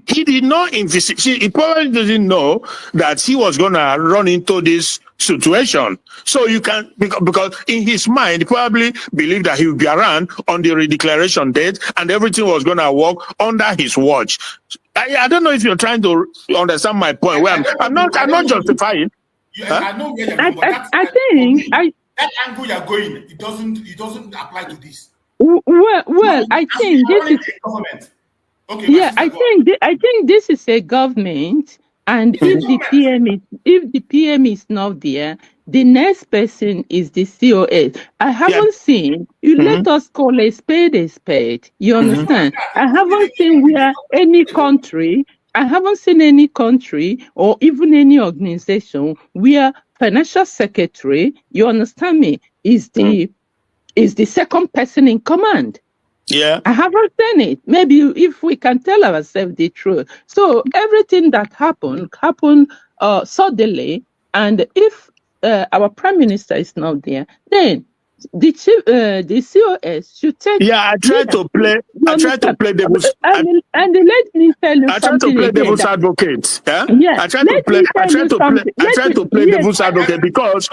he did not envisage. He probably didn't know that he was gonna run into this situation. So you can, because in his mind, he probably believed that he would be around on the redeclaration date and everything was gonna work under his watch. I don't know if you're trying to understand my point. Where I'm not justifying. I know where you're going, but that angle you're going, it doesn't apply to this. Well, I think this is government. Okay, yeah, I think this is a government, and if the PM is not there, the next person is the COS. I haven't seen. Let us call a spade a spade. You understand? I haven't seen where any country. I haven't seen any country or even any organization where financial secretary, you understand me, is the second person in command. Yeah, I haven't seen it. Maybe if we can tell ourselves the truth. So everything that happened suddenly, and if our prime minister is not there, then the COS should take. Yeah, I tried to play devil's. And let me tell you something. I tried to play devil's advocate. Yeah, I tried to play devil's advocate because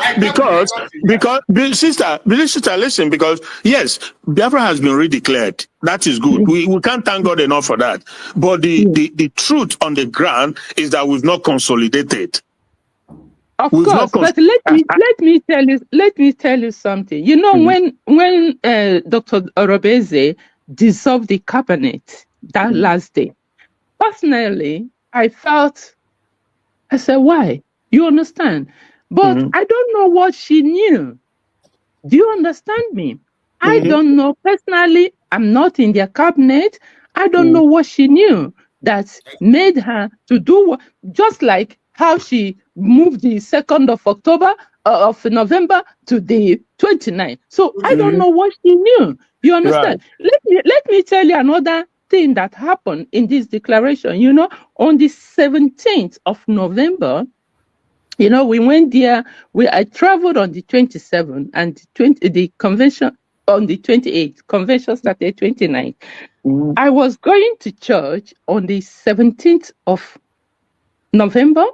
sister, listen, because yes, Biafra has been redeclared. That is good. We can't thank God enough for that. But the truth on the ground is that we've not consolidated. Of course, but let me tell you something. You know, when Dr. ORABUEZE dissolved the cabinet that last day, personally, I said, why? You understand? But I don't know what she knew. Do you understand me? I don't know personally. I'm not in their cabinet. I don't know what she knew that made her to do what, just like how she moved the 2nd of October of November to the 29th. So I don't know what she knew. You understand? Right. Let me tell you another thing that happened in this declaration. You know, on the 17th of November, you know, we went there. I traveled on the 27th and the convention on the 28th. Convention started 29th. I was going to church on the 17th of November.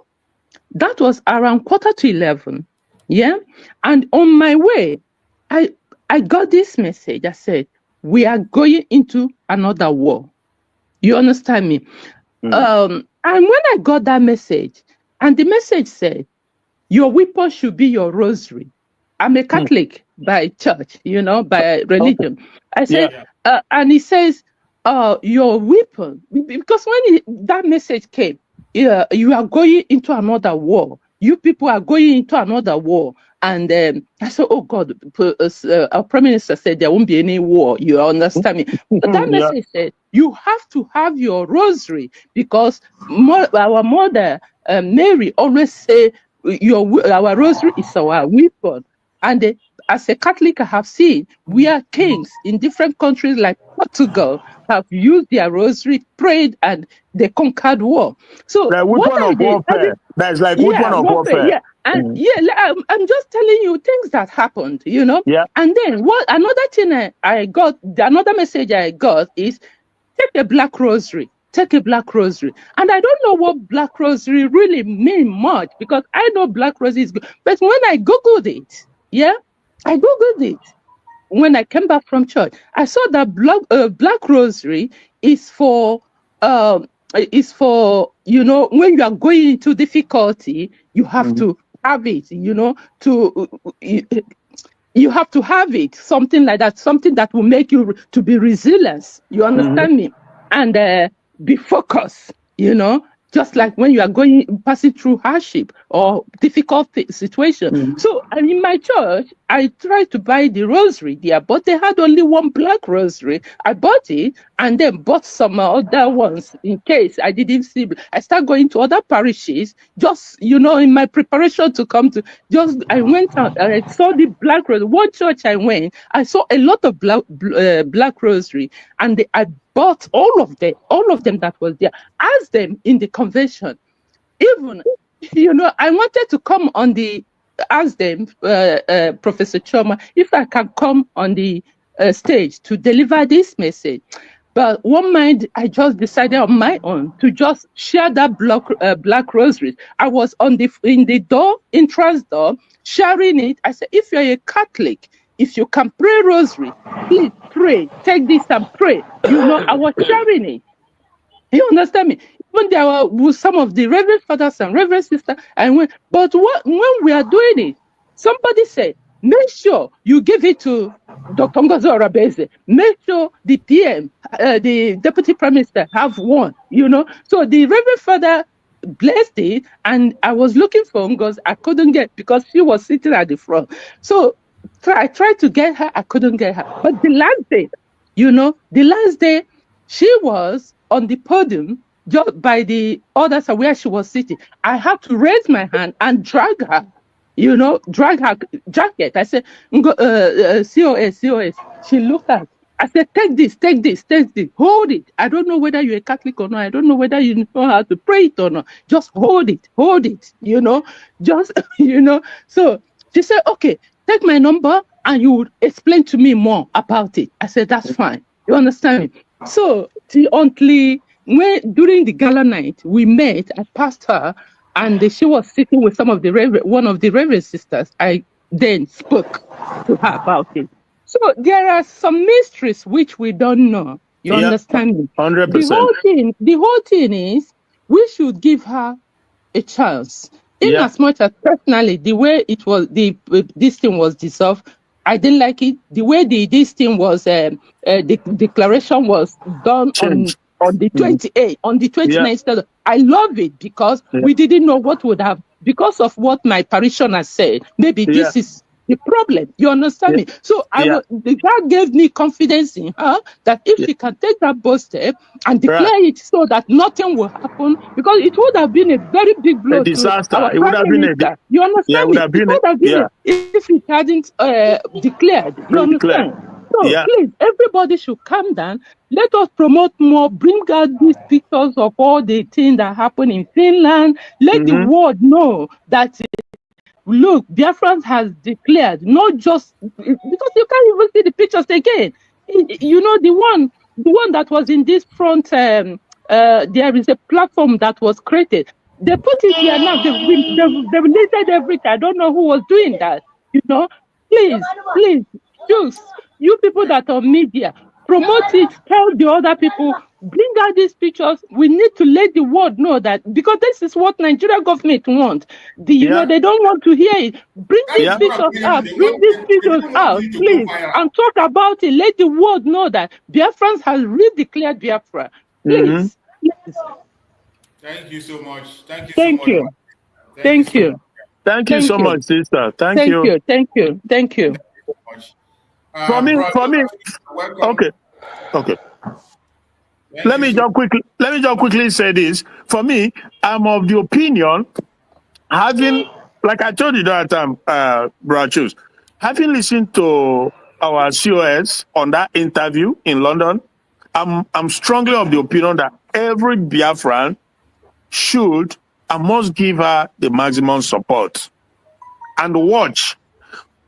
That was around 11:15. Yeah. And on my way, I got this message. I said, we are going into another war. You understand me? And when I got that message, and the message said, your weapon should be your rosary. I'm a Catholic by church, you know, by religion. I said, and he says, your weapon, because when that message came, you are going into another war. You people are going into another war. And I said, oh God, our prime minister said there won't be any war. You understand me? That message said, you have to have your rosary because our mother, Mary, always say, our rosary is our weapon. And as a Catholic, I have seen where kings in different countries like Portugal have used their rosary, prayed, and they conquered war. So weapon of warfare. That's like weapon of warfare. Yeah, and I'm just telling you things that happened, you know. Yeah. And then another thing I got, another message I got is take a black rosary. Take a black rosary. And I don't know what black rosary really mean much because I know black rosary is good. But when I Googled it, I Googled it. When I came back from church, I saw that black rosary is for is for, you know, when you are going into difficulty, you have to have it, you know, you have to have it, something like that, something that will make you to be resilient. You understand me? And be focused, you know, just like when you are passing through hardship or difficult situation. So, and in my church, I tried to buy the rosary there, but they had only one black rosary. I bought it and then bought some other ones in case I didn't see. I started going to other parishes, just, you know, in my preparation to come to, I went out and I saw the black rosary. One church I went, I saw a lot of black rosary, and I bought all of them that was there. Asked them in the convention, even, you know, I wanted to come on ask them, Professor Choma, if I can come on the stage to deliver this message. But one mind, I just decided on my own to just share that black rosary. I was in the entrance door, sharing it. I said, if you're a Catholic, if you can pray rosary, please pray. Take this and pray. You know, I was sharing it. You understand me? When there were some of the Reverend Fathers and Reverend Sisters, but when we are doing it, somebody said, make sure you give it to Dr. NGOZI ORABUEZE. Make sure the PM, the Deputy Prime Minister, have one, you know. So the Reverend Father blessed it, and I was looking for NGOZI. I couldn't get, because she was sitting at the front. So I tried to get her, I couldn't get her. But the last day, you know, she was on the podium just by the other side where she was sitting. I had to raise my hand and drag her, you know, drag her jacket. I said, COS. She looked at, I said, take this, hold it. I don't know whether you're a Catholic or not. I don't know whether you know how to pray it or not. Just hold it, you know, just, you know. So she said, okay, take my number and you would explain to me more about it. I said, that's fine. You understand me? So during the gala night, we met, I passed her, and she was sitting with one of the Reverend Sisters. I then spoke to her about it. So there are some mysteries which we don't know. You understand me? 100%. The whole thing is, we should give her a chance. In as much as personally, the way it was, this thing was dissolved, I didn't like it. The way this thing was, the declaration was done on the 28th, on the 29th. I love it because we didn't know what would have, because of what my parishioner said. Maybe this is the problem. You understand me? So God gave me confidence in her that if she can take that bold step and declare it so that nothing will happen, because it would have been a very big blow. A disaster. To our it would have been a, you understand me? It would have been if it hadn't declared. You understand? So please, everybody should calm down. Let us promote more. Bring out these pictures of all the things that happen in Finland. Let the world know that, look, Biafra has declared, not just because you can't even see the pictures again. You know, the one that was in this front, there is a platform that was created. They put it here now. They've listed everything. I don't know who was doing that. You know, please, just you people that are media, promote it. Tell the other people. Bring out these pictures. We need to let the world know that, because this is what Nigeria government want. You know, they don't want to hear it. Bring these pictures out. Bring these pictures out, please, and talk about it. Let the world know that Biafrans has redeclared Biafra. Please. Thank you so much. Thank you. Thank you. Thank you so much, sister. Thank you. Thank you. For me. Okay. Let me just quickly say this. For me, I'm of the opinion, having, like I told you that time, Brachus, having listened to our COS on that interview in London, I'm strongly of the opinion that every Biafran should and must give her the maximum support and watch.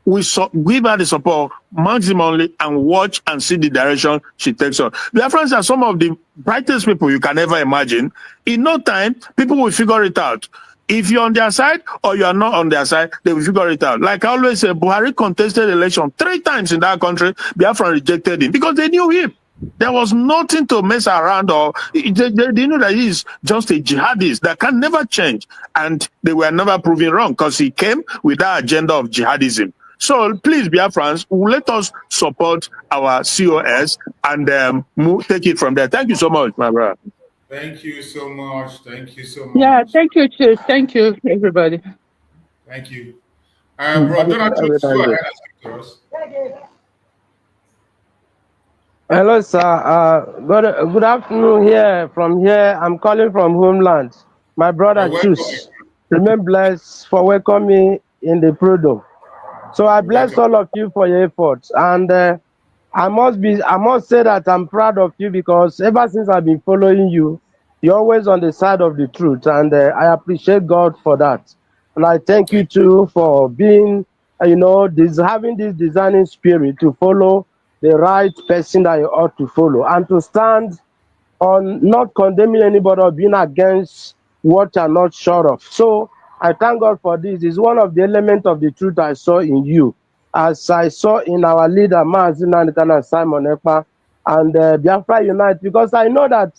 We give her the support maximally and watch and see the direction she takes on. Biafrans are some of the brightest people you can ever imagine. In no time, people will figure it out. If you're on their side or you are not on their side, they will figure it out. Like I always say, Buhari contested election 3 times in that country. Biafran rejected him because they knew him. There was nothing to mess around, or they know that he's just a jihadist that can never change. And they were never proven wrong because he came with that agenda of jihadism. So please, Biafrans, let us support our COS and take it from there. Thank you so much, my brother. Thank you so much. Thank you so much. Yeah, thank you, Chief. Thank you, everybody. Thank you. Bro, Donald, please go ahead and speak to us. Hello, sir. Good afternoon here. From here, I'm calling from homeland. My brother, Chus, remain blessed for welcoming me in the program. So I bless all of you for your efforts. And I must say that I'm proud of you because ever since I've been following you, you're always on the side of the truth. And I appreciate God for that. And I thank you too for being, having this designing spirit to follow the right person that you ought to follow and to stand on not condemning anybody or being against what you're not sure of. So I thank God for this. It's one of the elements of the truth I saw in you, as I saw in our leader, Maazin Nandekano and Simon Ekpa, and Biafra Unite, because I know that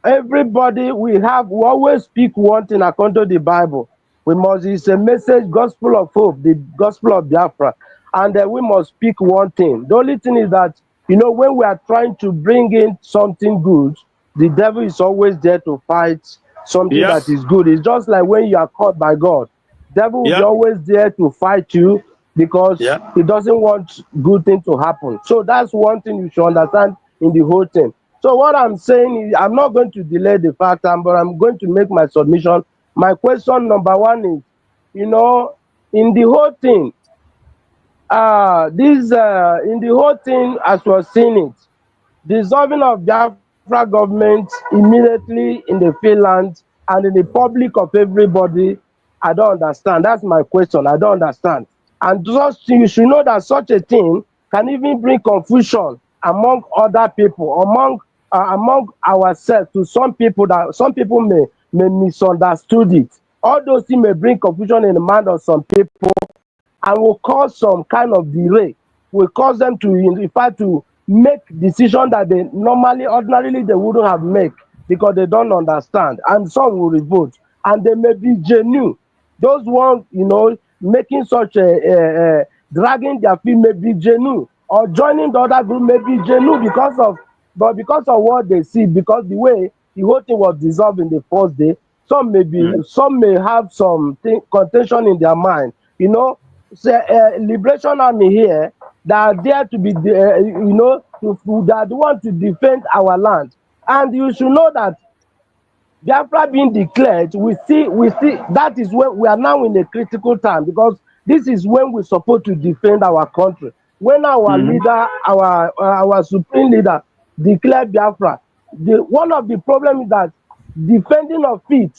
everybody we always speak one thing according to the Bible. It's a message, gospel of hope, the gospel of Biafra, and we must speak one thing. The only thing is that, when we are trying to bring in something good, the devil is always there to fight something that is good. It's just like when you are caught by God, devil will be always there to fight you because he doesn't want good thing to happen. So that's one thing you should understand in the whole thing. So what I'm saying is, I'm not going to delay the fact, but I'm going to make my submission. My question number one is, in the whole thing, in the whole thing, as we're seeing it, dissolving of Biafra government immediately in the Finland and in the public of everybody, I don't understand. That's my question. I don't understand. And just you should know that such a thing can even bring confusion among other people, among ourselves, to some people that some people may misunderstood it. All those things may bring confusion in the mind of some people and will cause some kind of delay, will cause them to, in fact, to make decisions that they ordinarily they wouldn't have made because they don't understand, and some will revolt, and they may be genuine. Those ones, making such dragging their feet may be genuine, or joining the other group may be genuine because of what they see, because the way the whole thing was dissolved in the first day, some may have some contention in their mind, Liberation Army here that are there to be, that want to defend our land. And you should know that Biafra being declared, we see that is when we are now in a critical time, because this is when we're supposed to defend our country. When our leader, our supreme leader declared Biafra, one of the problems is that defending of it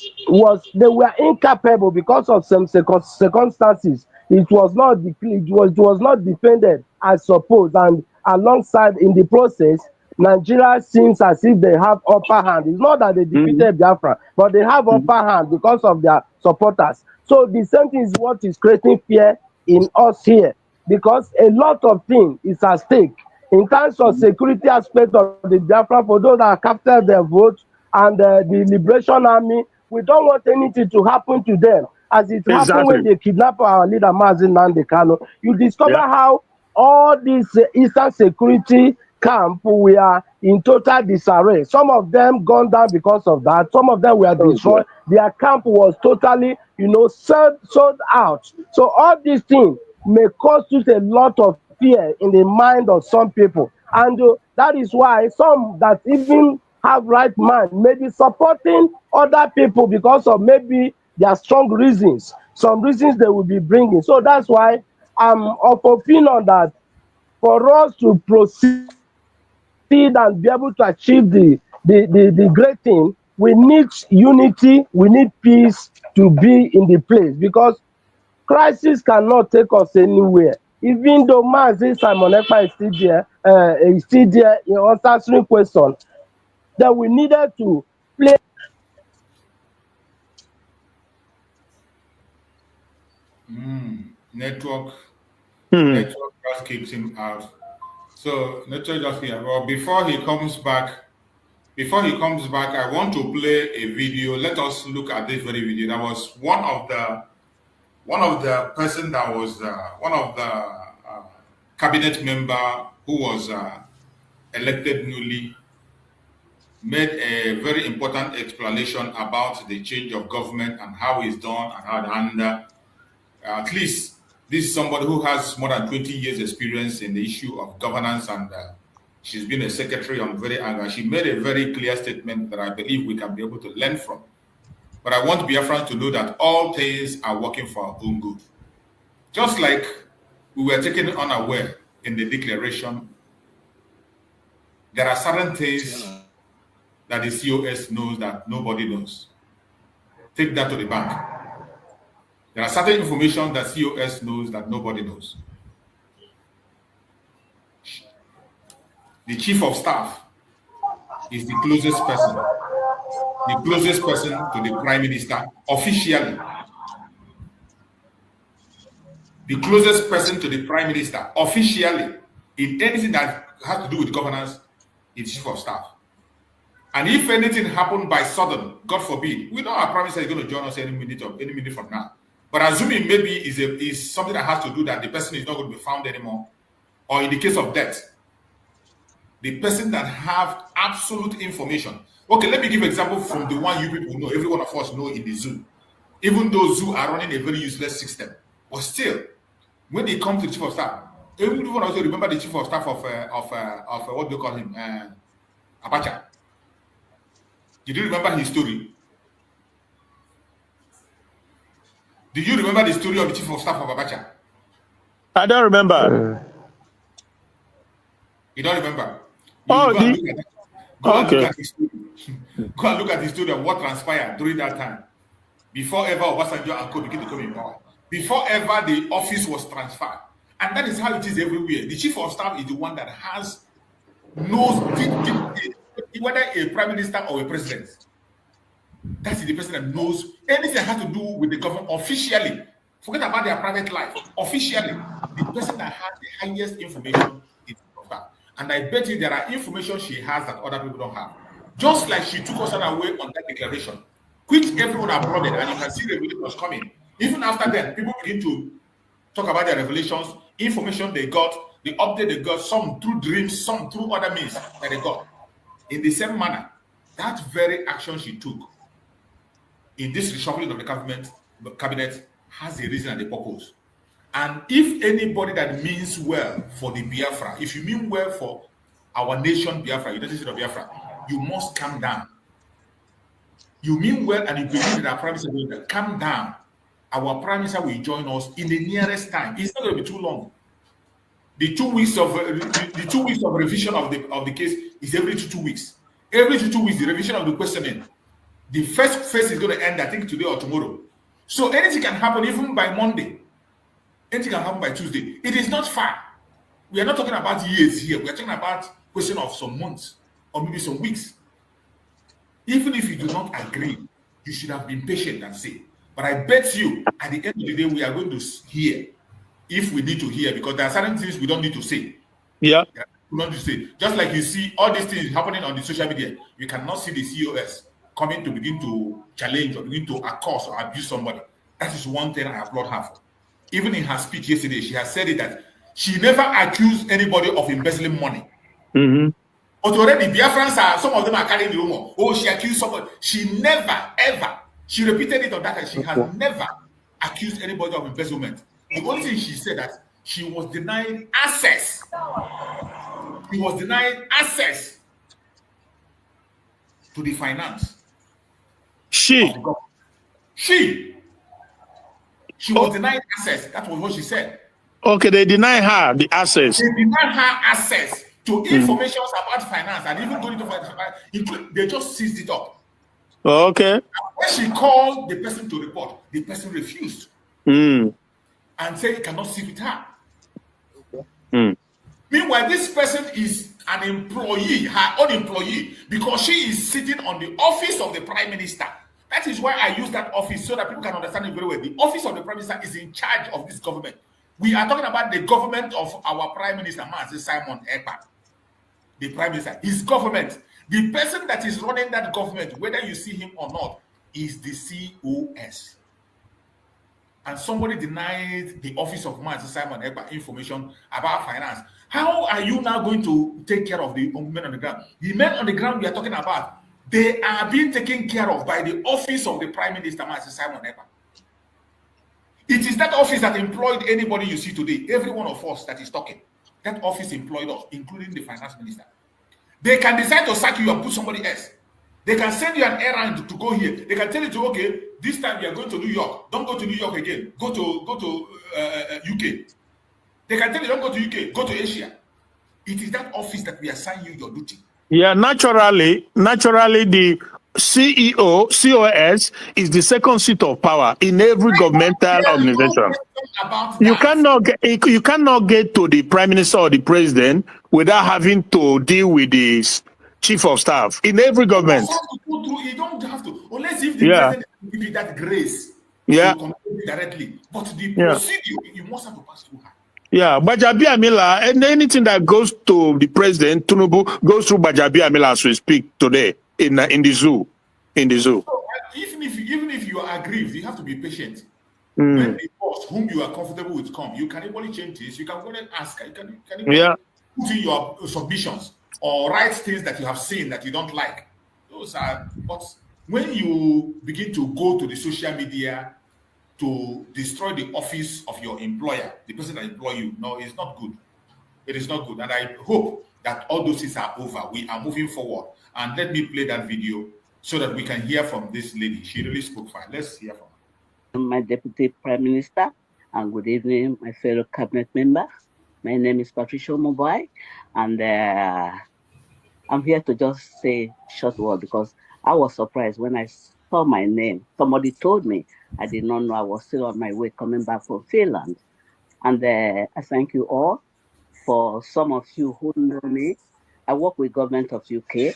they were incapable because of some circumstances. It was not defended as supposed, and alongside in the process, Nigeria seems as if they have upper hand. It's not that they defeated Biafra, but they have upper hand because of their supporters. So the same thing is what is creating fear in us here, because a lot of things is at stake in terms of security aspect of the Biafra for those that captured their vote, and the Liberation Army. We don't want anything to happen to them, as it happened when they kidnapped our leader Maazin Nandekano. You discover how all these Eastern security camp were in total disarray. Some of them gone down because of that. Some of them were destroyed. Their camp was totally, sold out. So all these things may cause a lot of fear in the mind of some people, and that is why some that even have right mind may be supporting other people because of maybe their strong reasons, some reasons they will be bringing. So that's why I'm of opinion that for us to proceed and be able to achieve the great thing, we need unity, we need peace to be in the place, because crisis cannot take us anywhere. Even though Maazin Simon Ekpa is still there in answering questions, that we needed to play. Network just keeps him out. So let's just here. Well, before he comes back, I want to play a video. Let us look at this very video. That was one of the person that was one of the cabinet member who was elected newly, made a very important explanation about the change of government and how it's done and at least this is somebody who has more than 20 years experience in the issue of governance, and she's been a secretary. I'm very angry. She made a very clear statement that I believe we can be able to learn from. But I want Biafrans to know that all things are working for our own good. Just like we were taken unaware in the declaration, there are certain things that the COS knows that nobody knows. Take that to the bank. There are certain information that COS knows that nobody knows. The chief of staff is the closest person to the prime minister officially. The closest person to the prime minister officially in anything that has to do with governance is chief of staff. And if anything happened by sudden, God forbid, we know our prime minister is going to join us any minute from now. But assuming maybe is something that has to do that the person is not going to be found anymore, or in the case of death, the person that have absolute information. Okay, let me give an example from the one you people know, every one of us know in the zoo. Even though zoo are running a very useless system, but still, when they come to the chief of staff, everyone also remember the chief of staff of what do you call him, Abacha. Did you remember his story? Do you remember the story of the chief of staff of Abacha? I don't remember. You don't remember? Go and look at the story of what transpired during that time. Before ever Obasanjo and Co became to come in power. Before ever the office was transferred. And that is how it is everywhere. The chief of staff is the one that knows whether a prime minister or a president. That's the person that knows anything that has to do with the government officially. Forget about their private life. Officially, the person that has the highest information is that. And I bet you there are information she has that other people don't have. Just like she took us away on that declaration, which everyone applauded, and you can see revelations coming. Even after that, people begin to talk about their revelations, information they got, the update they got, some through dreams, some through other means that they got. In the same manner, that very action she took in this reshuffling of the cabinet has a reason and a purpose. And if anybody that means well for the Biafra, if you mean well for our nation Biafra, United States of Biafra, you must calm down. You mean well and you believe that our Prime Minister will calm down. Our Prime Minister will join us in the nearest time. It's not going to be too long. The 2 weeks of revision of the case is every 2 weeks. Every 2 weeks, the revision of the questioning. The first phase is going to end, I think, today or tomorrow. So anything can happen even by Monday. Anything can happen by Tuesday. It is not far. We are not talking about years here. We are talking about question of some months or maybe some weeks. Even if you do not agree, you should have been patient and say. But I bet you, at the end of the day, we are going to hear if we need to hear, because there are certain things we don't need to say. Yeah. We don't need to say. Just like you see all these things happening on the social media, you cannot see the COS coming to begin to challenge or begin to accost or abuse somebody. That is one thing I applaud her for. Even in her speech yesterday, she has said it that she never accused anybody of embezzling money. Mm-hmm. But already Biafrans some of them are carrying the rumor. Oh, she accused somebody. She never, ever, she repeated it on that, and she has never accused anybody of embezzlement. The only thing she said that she was denied access. She was denied access to the finance. She was denied access. That was what she said. Okay, they deny her the access. They deny her access to information about finance, and even going to finance, they just seized it up. Okay. And when she called the person to report, the person refused and said he cannot sit with her. Meanwhile, this person is an employee, her own employee, because she is sitting on the office of the Prime Minister. That is why I use that office so that people can understand it very well. The office of the Prime Minister is in charge of this government. We are talking about the government of our Prime Minister, Simon Ekpa. The Prime Minister, his government. The person that is running that government, whether you see him or not, is the COS. And somebody denied the office of Simon Ekpa information about finance. How are you now going to take care of the men on the ground? The men on the ground we are talking about, they are being taken care of by the office of the Prime Minister, Simon Ekpa. It is that office that employed anybody you see today, every one of us that is talking. That office employed us, including the finance minister. They can decide to sack you and put somebody else. They can send you an errand to go here. They can tell you to, okay, this time you are going to New York. Don't go to New York again. Go to UK. They can tell you don't go to UK. Go to Asia. It is that office that we assign you your duty. Yeah, naturally, the CEO, COS, is the second seat of power in every governmental organization. You cannot get to the prime minister or the president without having to deal with the chief of staff in every government. You don't have to, unless if the president gives you that grace to communicate directly. But the procedure, you must have to pass through her. Yeah, Bajabi Amila, and anything that goes to the president, Tinubu, goes through Bajabi Amila as we speak today in the zoo. So, even if you are aggrieved, you have to be patient. When the boss whom you are comfortable with come, you can even change this. You can go and ask. You can even put in your submissions or write things that you have seen that you don't like. Those are. But when you begin to go to the social media to destroy the office of your employer, the person that employ you, no, it's not good. It is not good. And I hope that all those things are over. We are moving forward. And let me play that video so that we can hear from this lady. She really spoke fine. Let's hear from her. My Deputy Prime Minister, and good evening, my fellow cabinet members. My name is Patricia Mobai, and I'm here to just say a short word because I was surprised when I saw my name. Somebody told me. I did not know I was still on my way coming back from Finland. And I thank you all. For some of you who know me, I work with government of UK,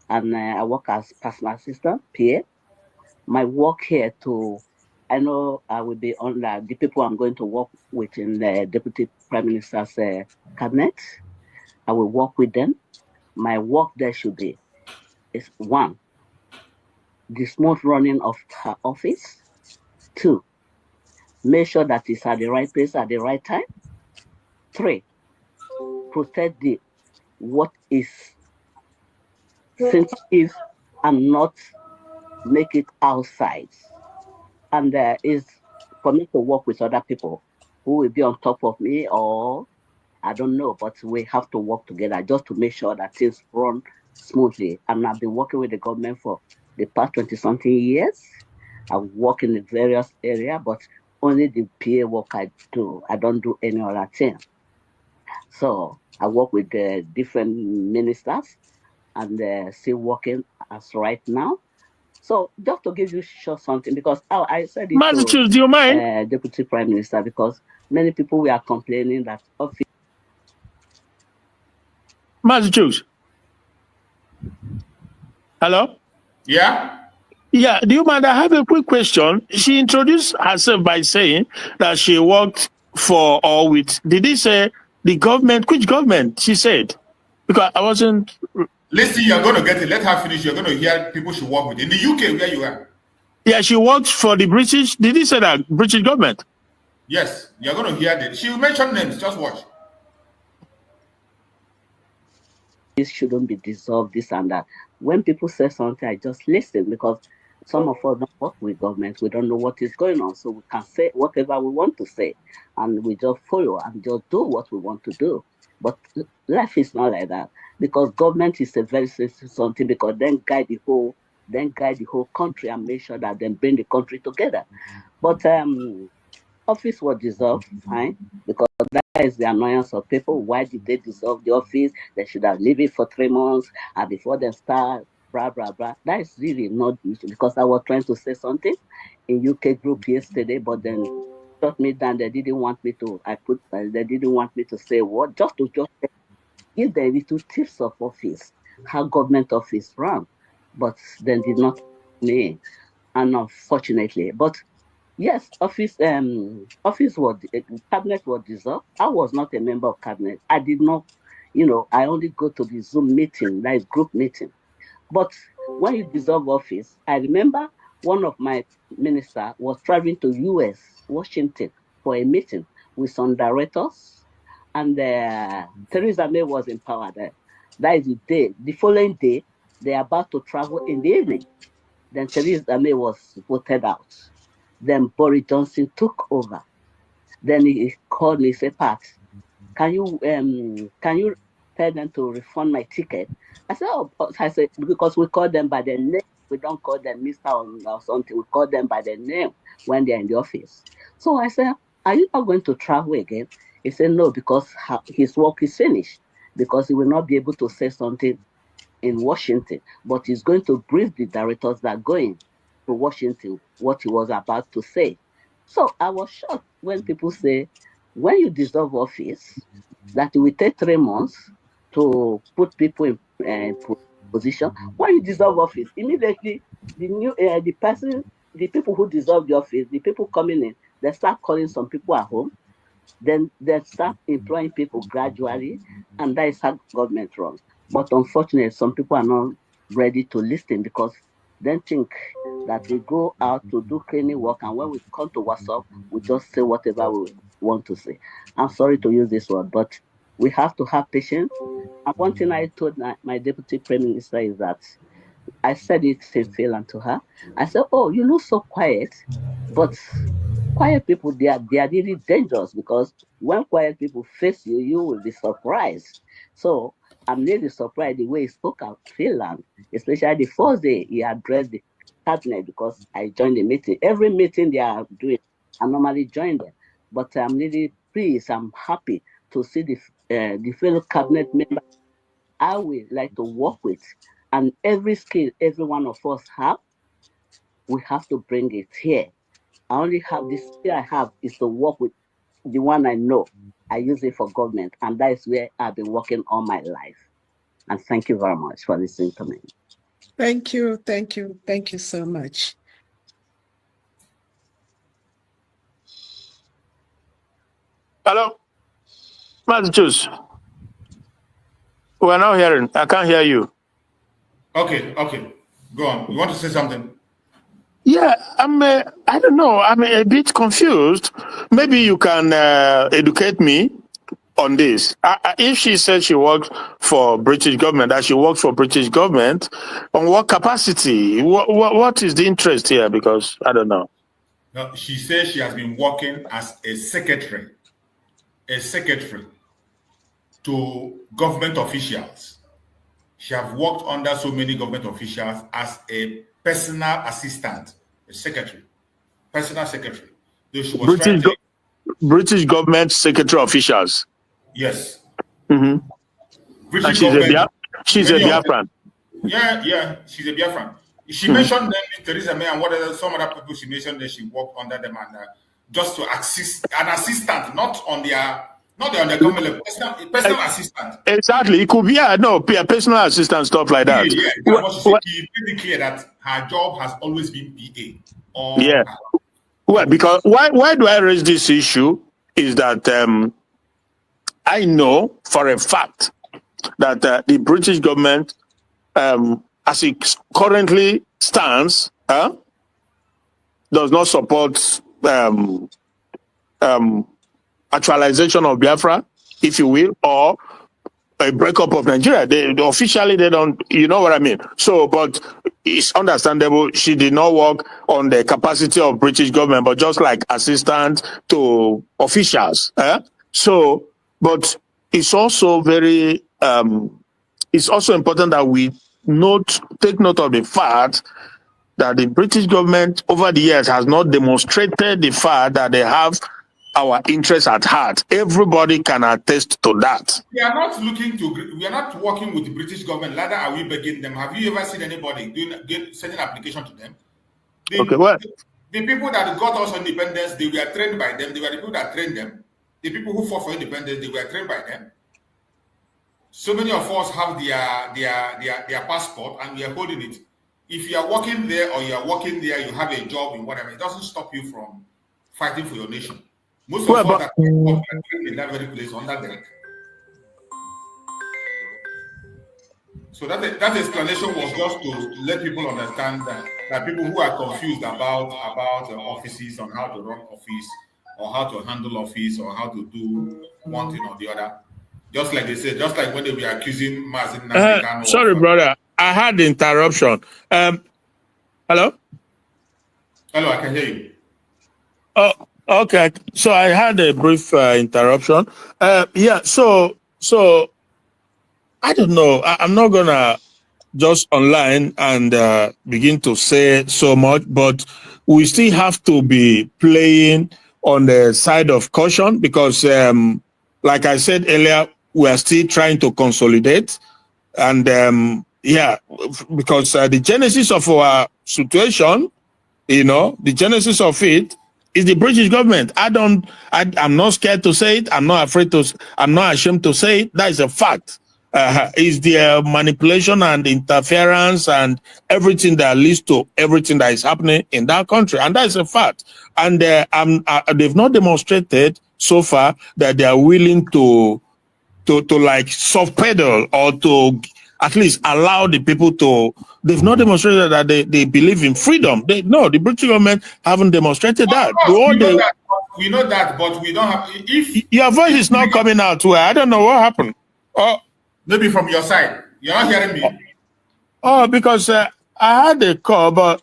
and I work as personal assistant, PA. My work here I know I will be under the people I'm going to work with in the Deputy Prime Minister's cabinet. I will work with them. My work there is 1, the smooth running of her office. 2, make sure that it's at the right place at the right time. 3, protect what is sensitive and not make it outside. And is for me to work with other people who will be on top of me, or I don't know, but we have to work together just to make sure that things run smoothly. And I've been working with the government for the past 20-something years. I work in the various areas, but only the PA work I do. I don't do any other thing. So I work with the different ministers and still working as right now. So just to give you short something, because I said it to do you mind? Deputy Prime Minister, because many people were complaining that office. Massachusetts. Hello? Yeah? Yeah, do you mind? I have a quick question. She introduced herself by saying that she worked for or with, did he say the government? Which government? She said, because I wasn't. Listen, you're going to get it. Let her finish. You're going to hear people she work with. In the UK, where you are. Yeah, she worked for the British, did he say that? British government? Yes, you're going to hear that. She will mention names. Just watch. This shouldn't be dissolved, this and that. When people say something, I just listen, because some of us don't work with government. We don't know what is going on. So we can say whatever we want to say, and we just follow and just do what we want to do. But life is not like that, because government is a very sensitive something, because then guide the whole country and make sure that they bring the country together. But office was dissolved, fine, because that is the annoyance of people. Why did they dissolve the office? They should have leave it for 3 months, and before they start, blah, blah, blah. That is really not the issue, because I was trying to say something in UK group yesterday, but then shut me down. They didn't want me to, they didn't want me to say what, just give them little tips of office, how government office run, but then did not me, and unfortunately, but Yes, office was cabinet was dissolved. I was not a member of cabinet. I did not, I only go to the Zoom meeting, that is group meeting. But when you dissolve office, I remember one of my minister was traveling to US, Washington, for a meeting with some directors, and Theresa May was in power there. That is the day. The following day, they are about to travel in the evening. Then Theresa May was voted out. Then Boris Johnson took over. Then he called me, said, Pat, can you tell them to refund my ticket? I said, because we call them by their name. We don't call them Mr. or something. We call them by their name when they're in the office. So I said, are you not going to travel again? He said, no, because his work is finished. Because he will not be able to say something in Washington. But he's going to brief the directors that are going to Washington what he was about to say. So I was shocked when people say, when you dissolve office, that it will take 3 months to put people in position. When you dissolve office, immediately the people who dissolve the office, the people coming in, they start calling some people at home. Then they start employing people gradually, and that is how government runs. But unfortunately, some people are not ready to listen because they think that we go out to do cleaning work, and when we come to WhatsApp, we just say whatever we want to say. I'm sorry to use this word, but we have to have patience. And one thing I told my deputy prime minister is that I said it in Finland to her. I said, "Oh, you look so quiet, but quiet people, they are really dangerous because when quiet people face you, you will be surprised." So I'm really surprised the way he spoke of Finland, especially the first day he addressed the cabinet, because I joined the meeting. Every meeting they are doing, I normally join them. But I'm really pleased, I'm happy to see the fellow cabinet member I would like to work with. And every skill every one of us have, we have to bring it here. I only have this skill I have is to work with the one I know. I use it for government, and that is where I've been working all my life. And thank you very much for listening to me. Thank you, thank you, thank you so much. Hello, Massachusetts. We're not hearing. I can't hear you. Okay. Go on. You want to say something? Yeah, I don't know. I'm a bit confused. Maybe you can educate me on this. If she said she worked for British government, that she worked for British government, on what capacity? What is the interest here? Because I don't know. No, she says she has been working as a secretary to government officials. She has worked under so many government officials as a personal assistant, a secretary, personal secretary. So she was British government secretary officials. Yes. Mm-hmm. British she's a Biafran. Yeah, she's a Biafran. She mentioned them, Theresa May, and some other people she mentioned that she worked under them and just to assist an assistant, not on their government level, personal assistant. Exactly. It could be a personal assistant, stuff like that. Yeah, she made it clear that her job has always been PA. Yeah. Well, because why do I raise this issue is that I know for a fact that the British government, as it currently stands, does not support actualization of Biafra, if you will, or a breakup of Nigeria. They officially don't, you know what I mean? So, but it's understandable she did not work on the capacity of British government, but just like assistant to officials. So, but it's also very, it's also important that we take note of the fact that the British government over the years has not demonstrated the fact that they have our interests at heart. Everybody can attest to that. We are not working with the British government. Rather, are we begging them? Have you ever seen anybody sending application to them? The people that got us independence, they were trained by them. They were the people that trained them. The people who fought for independence, they were trained by them. So many of us have their passport and we are holding it. if you are working there or you are working there, you have a job in whatever, it doesn't stop you from fighting for your nation. Most of us that are in that very place under the. So that explanation was just to let people understand that people who are confused about offices, on how to run office or how to handle office or how to do one thing or the other. Just like they said, just like when they were accusing Mazin Namdekano. Sorry, brother. I had the interruption. Hello? Hello, I can hear you. Oh, okay. So I had a brief interruption. Yeah, so I don't know. I'm not going to just online and begin to say so much, but we still have to be playing on the side of caution because, like I said earlier, we are still trying to consolidate. And yeah, because the genesis of our situation, the genesis of it is the British government. I'm not scared to say it. I'm not ashamed to say it. That is a fact. Is the manipulation and interference and everything that leads to everything that is happening in that country. And that is a fact. And they've not demonstrated so far that they are willing to like soft pedal or to at least allow the people to. They've not demonstrated that they believe in freedom. No, the British government haven't demonstrated that. We know that, but we don't have. If your voice is not coming out well, I don't know what happened. Oh, maybe from your side, you're not hearing me. Oh, because I had a call, but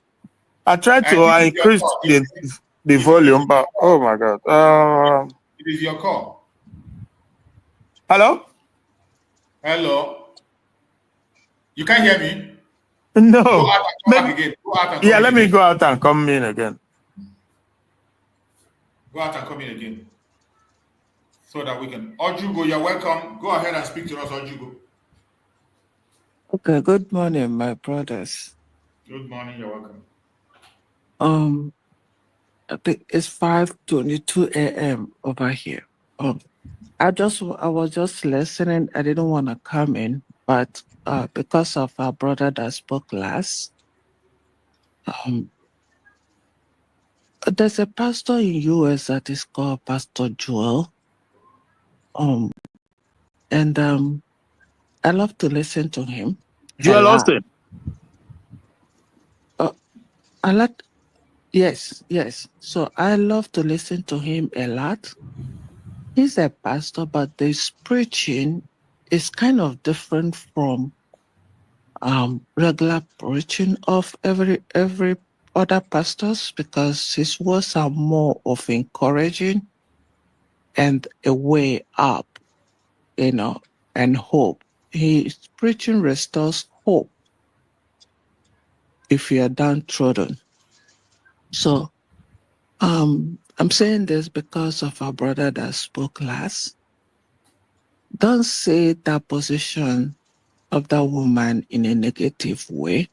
I tried to increase the volume. But oh my God, it is your call. Hello. Hello. You can't hear me? No. Go out and come back again. Go out and come let in me again. go out and come in again. Go out and come in again. So that we can. Ojugo, you're welcome. Go ahead and speak to us, Ojugo. Okay, good morning, my brothers. Good morning, you're welcome. I think it's 5:22 a.m. over here. I was just listening. I didn't want to come in, but because of our brother that spoke last, there's a pastor in US that is called Pastor Joel. And I love to listen to him. Joel Austin. Yes. So I love to listen to him a lot. He's a pastor, but his preaching is kind of different from regular preaching of every other pastors because his words are more of encouraging and a way up, and hope. His preaching restores hope if you are downtrodden. So I'm saying this because of our brother that spoke last. Don't say that position of that woman in a negative way.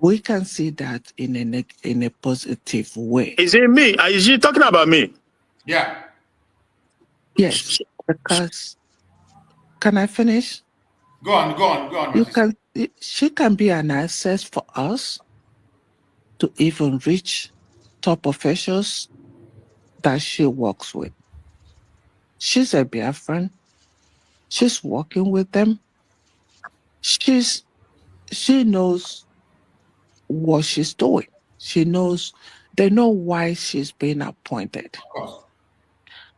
We can see that in a positive way. Is it me? Is she talking about me? Yeah. Yes, because can I finish? Go on. She can be an access for us to even reach top officials that she works with. She's a Biafran. She's working with them. She knows what she's doing. They know why she's being appointed. Of course.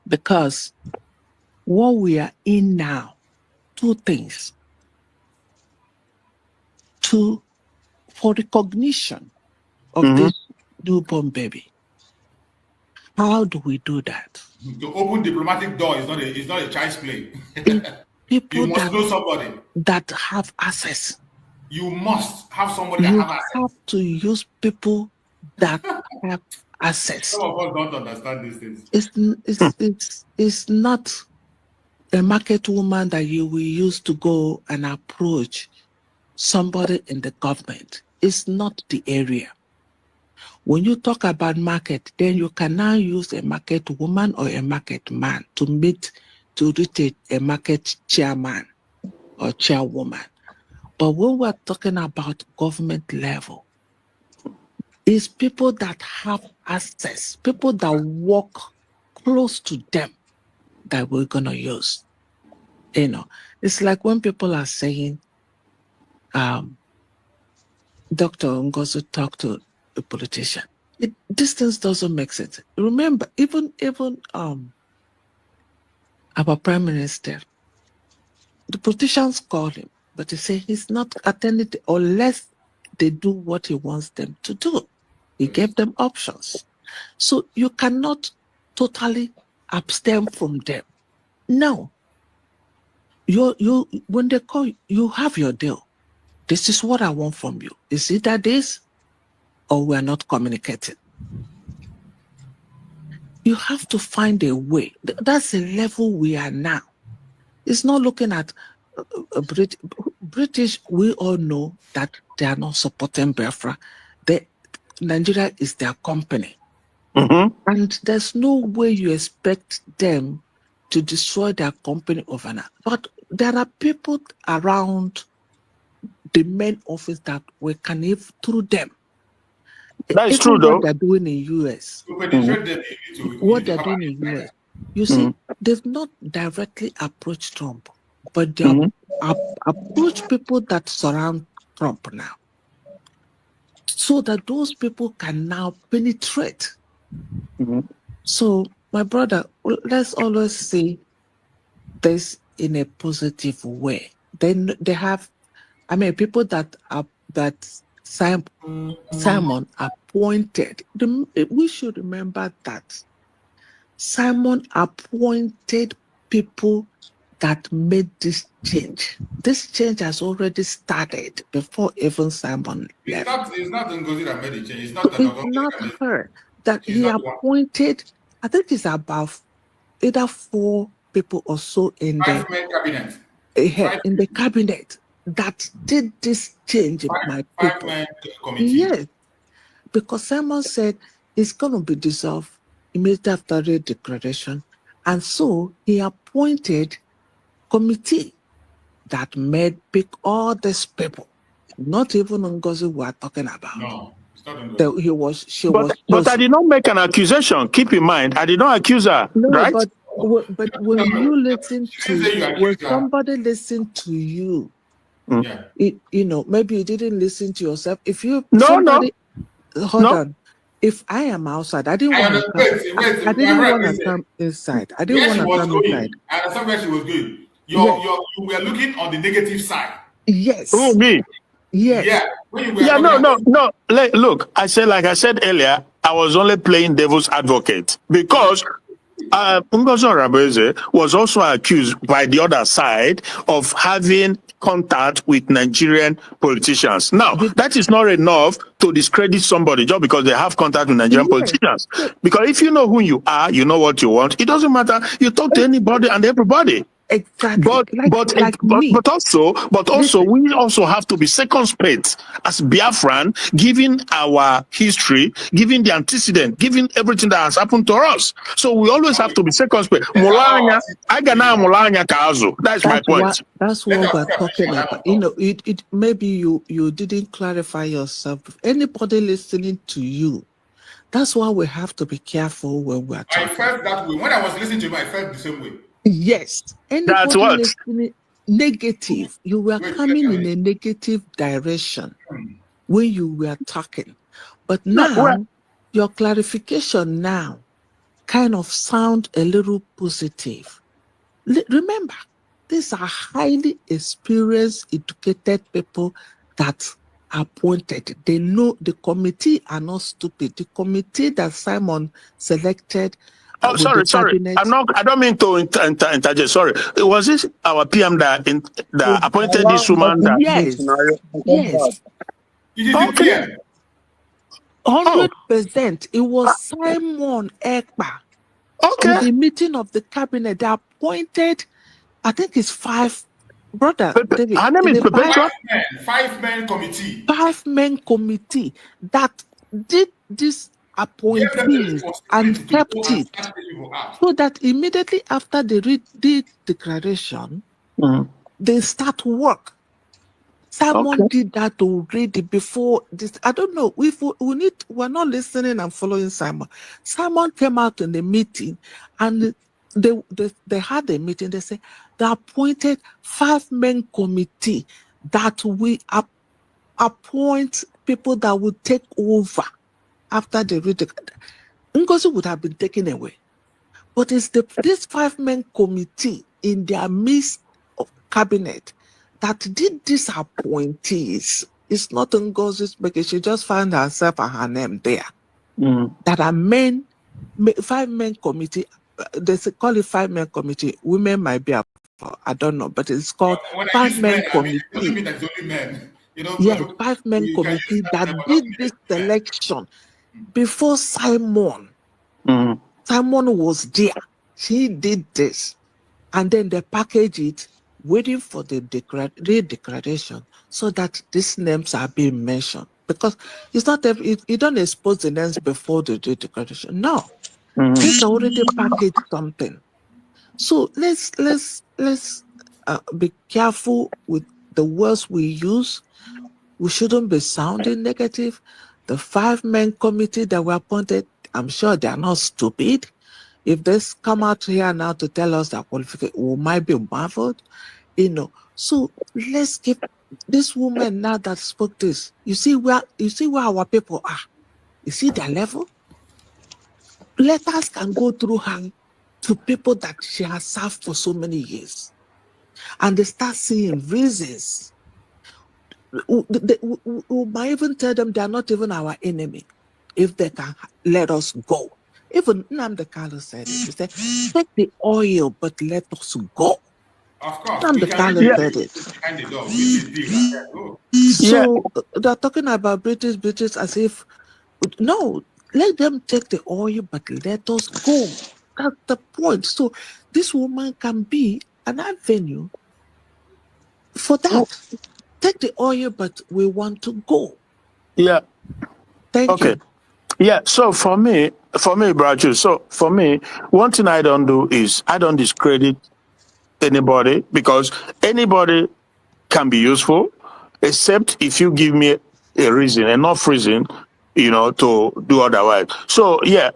Because what we are in now, two things. For recognition of this newborn baby. How do we do that? To open diplomatic door is not a child's play. People you must know somebody that have access. You must have somebody that have access. You have to use people that have access. Some of us don't understand these things. It's not a market woman that you will use to go and approach somebody in the government. It's not the area. When you talk about market, then you can now use a market woman or a market man to reach a market chairman or chairwoman. But when we're talking about government level, it's people that have access, people that work close to them that we're going to use. You know, it's like when people are saying, Dr. NGOZI talked to a politician. Distance doesn't make sense. Remember, even our prime minister, the politicians call him, but they say he's not attending unless they do what he wants them to do. He gave them options. So you cannot totally abstain from them. No. You when they call you have your deal. This is what I want from you. Is it that this or we're not communicating? You have to find a way. That's the level we are now. It's not looking at British. We all know that they are not supporting Biafra. Nigeria is their company. And there's no way you expect them to destroy their company overnight. But there are people around the main office that we can live through them. That is true, though. What they're doing in US. What they're doing in US. You see, they've not directly approached Trump, but they approach people that surround Trump now. So that those people can now penetrate. So, my brother, let's always see this in a positive way. Then they have, people that Simon appointed. We should remember that Simon appointed people that made this change. This change has already started before even Simon left. It's not NGOZI that made the change. It's not her. That he appointed, I think it's about either 4 people or so in the cabinet that did this change in my people. Yes, because Simon said it's going to be dissolved immediately after the declaration, and so he appointed committee that pick all these people. Not even NGOZI we are talking about. No. But I did not make an accusation. Keep in mind, I did not accuse her. No, right? but when you listen to when somebody listen to you, maybe you didn't listen to yourself. If you hold on. If I am outside, I didn't want to come inside. I didn't want to come inside. I understand where she was going. You were looking on the negative side. Yes. Who, me? Yes. Yeah. No. Look, like I said earlier, I was only playing devil's advocate because ORABUEZE was also accused by the other side of having contact with Nigerian politicians. Now, that is not enough to discredit somebody just because they have contact with Nigerian politicians. Because if you know who you are, you know what you want. It doesn't matter. You talk to anybody and everybody. Exactly. But also, we also have to be circumspect as Biafran, given our history, given the antecedent, given everything that has happened to us. So we always have to be circumspect. That's my point. That's what we're talking about. It maybe you didn't clarify yourself. Anybody listening to you, that's why we have to be careful when we're talking. I felt that way. When I was listening to him, I felt the same way. Yes. Anybody listening negative, you were coming in a negative direction when you were talking. But now, your clarification now kind of sound a little positive. Remember, these are highly experienced, educated people that are appointed. They know the committee are not stupid. The committee that Simon selected. Sorry. I don't mean to interject. Sorry. Was this our PM that appointed this woman? Yes. 100%. It was Simon EKPA. Okay. In the meeting of the cabinet, they appointed, I think it's 5 brother. David, her name is Perpetua. 5-man committee. 5-man committee that did this appointees and kept it, so that immediately after they read the declaration, they start work. Someone did that already before this. I don't know if we're not listening and following Simon. Simon came out in the meeting and they had a meeting. They said they appointed 5-man committee that we appoint people that will take over after the NGOZI would have been taken away. But it's this 5-man committee in their midst of cabinet that did these appointees. It's not NGOZI's because she just found herself and her name there. That are 5-man committee. They call it 5-man committee. Women might be I don't know, but it's called 5-man committee. It doesn't mean that it's only men. You know, yes, 5-man committee that did this selection before Simon. Simon was there. He did this. And then they package it, waiting for the declaration so that these names are being mentioned. Because it's not you don't expose the names before the declaration. No. It's already packaged something. So let's be careful with the words we use. We shouldn't be sounding negative. The 5-man committee that were appointed, I'm sure they are not stupid. If they come out here now to tell us that qualification, we might be marveled, So let's give this woman now that spoke this. You see where our people are. You see their level. Letters can go through her to people that she has served for so many years, and they start seeing reasons. We might even tell them they are not even our enemy if they can let us go. Even Nnamdi Kanu said it. He said, take the oil, but let us go. Of course. Nnamdi Kanu said it. So they're talking about British as if, no, let them take the oil, but let us go. That's the point. So this woman can be an avenue for that. Take the oil, but we want to go. Yeah. Thank you. Yeah. So for me, Brachu, so for me, one thing I don't do is I don't discredit anybody, because anybody can be useful, except if you give me a reason, enough reason, to do otherwise. So yeah,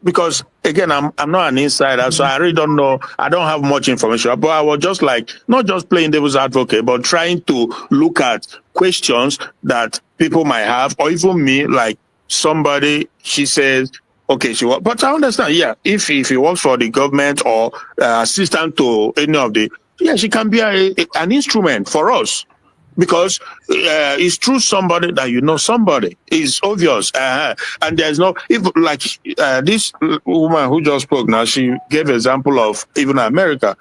because again, I'm not an insider, so I really don't know. I don't have much information. But I was just not just playing devil's advocate, but trying to look at questions that people might have, or even me, like somebody, she says, okay, but I understand, yeah, if he works for the government or assistant to any of she can be an instrument for us. Because it's through somebody that somebody. It's obvious. And there's no, this woman who just spoke now, she gave example of even America.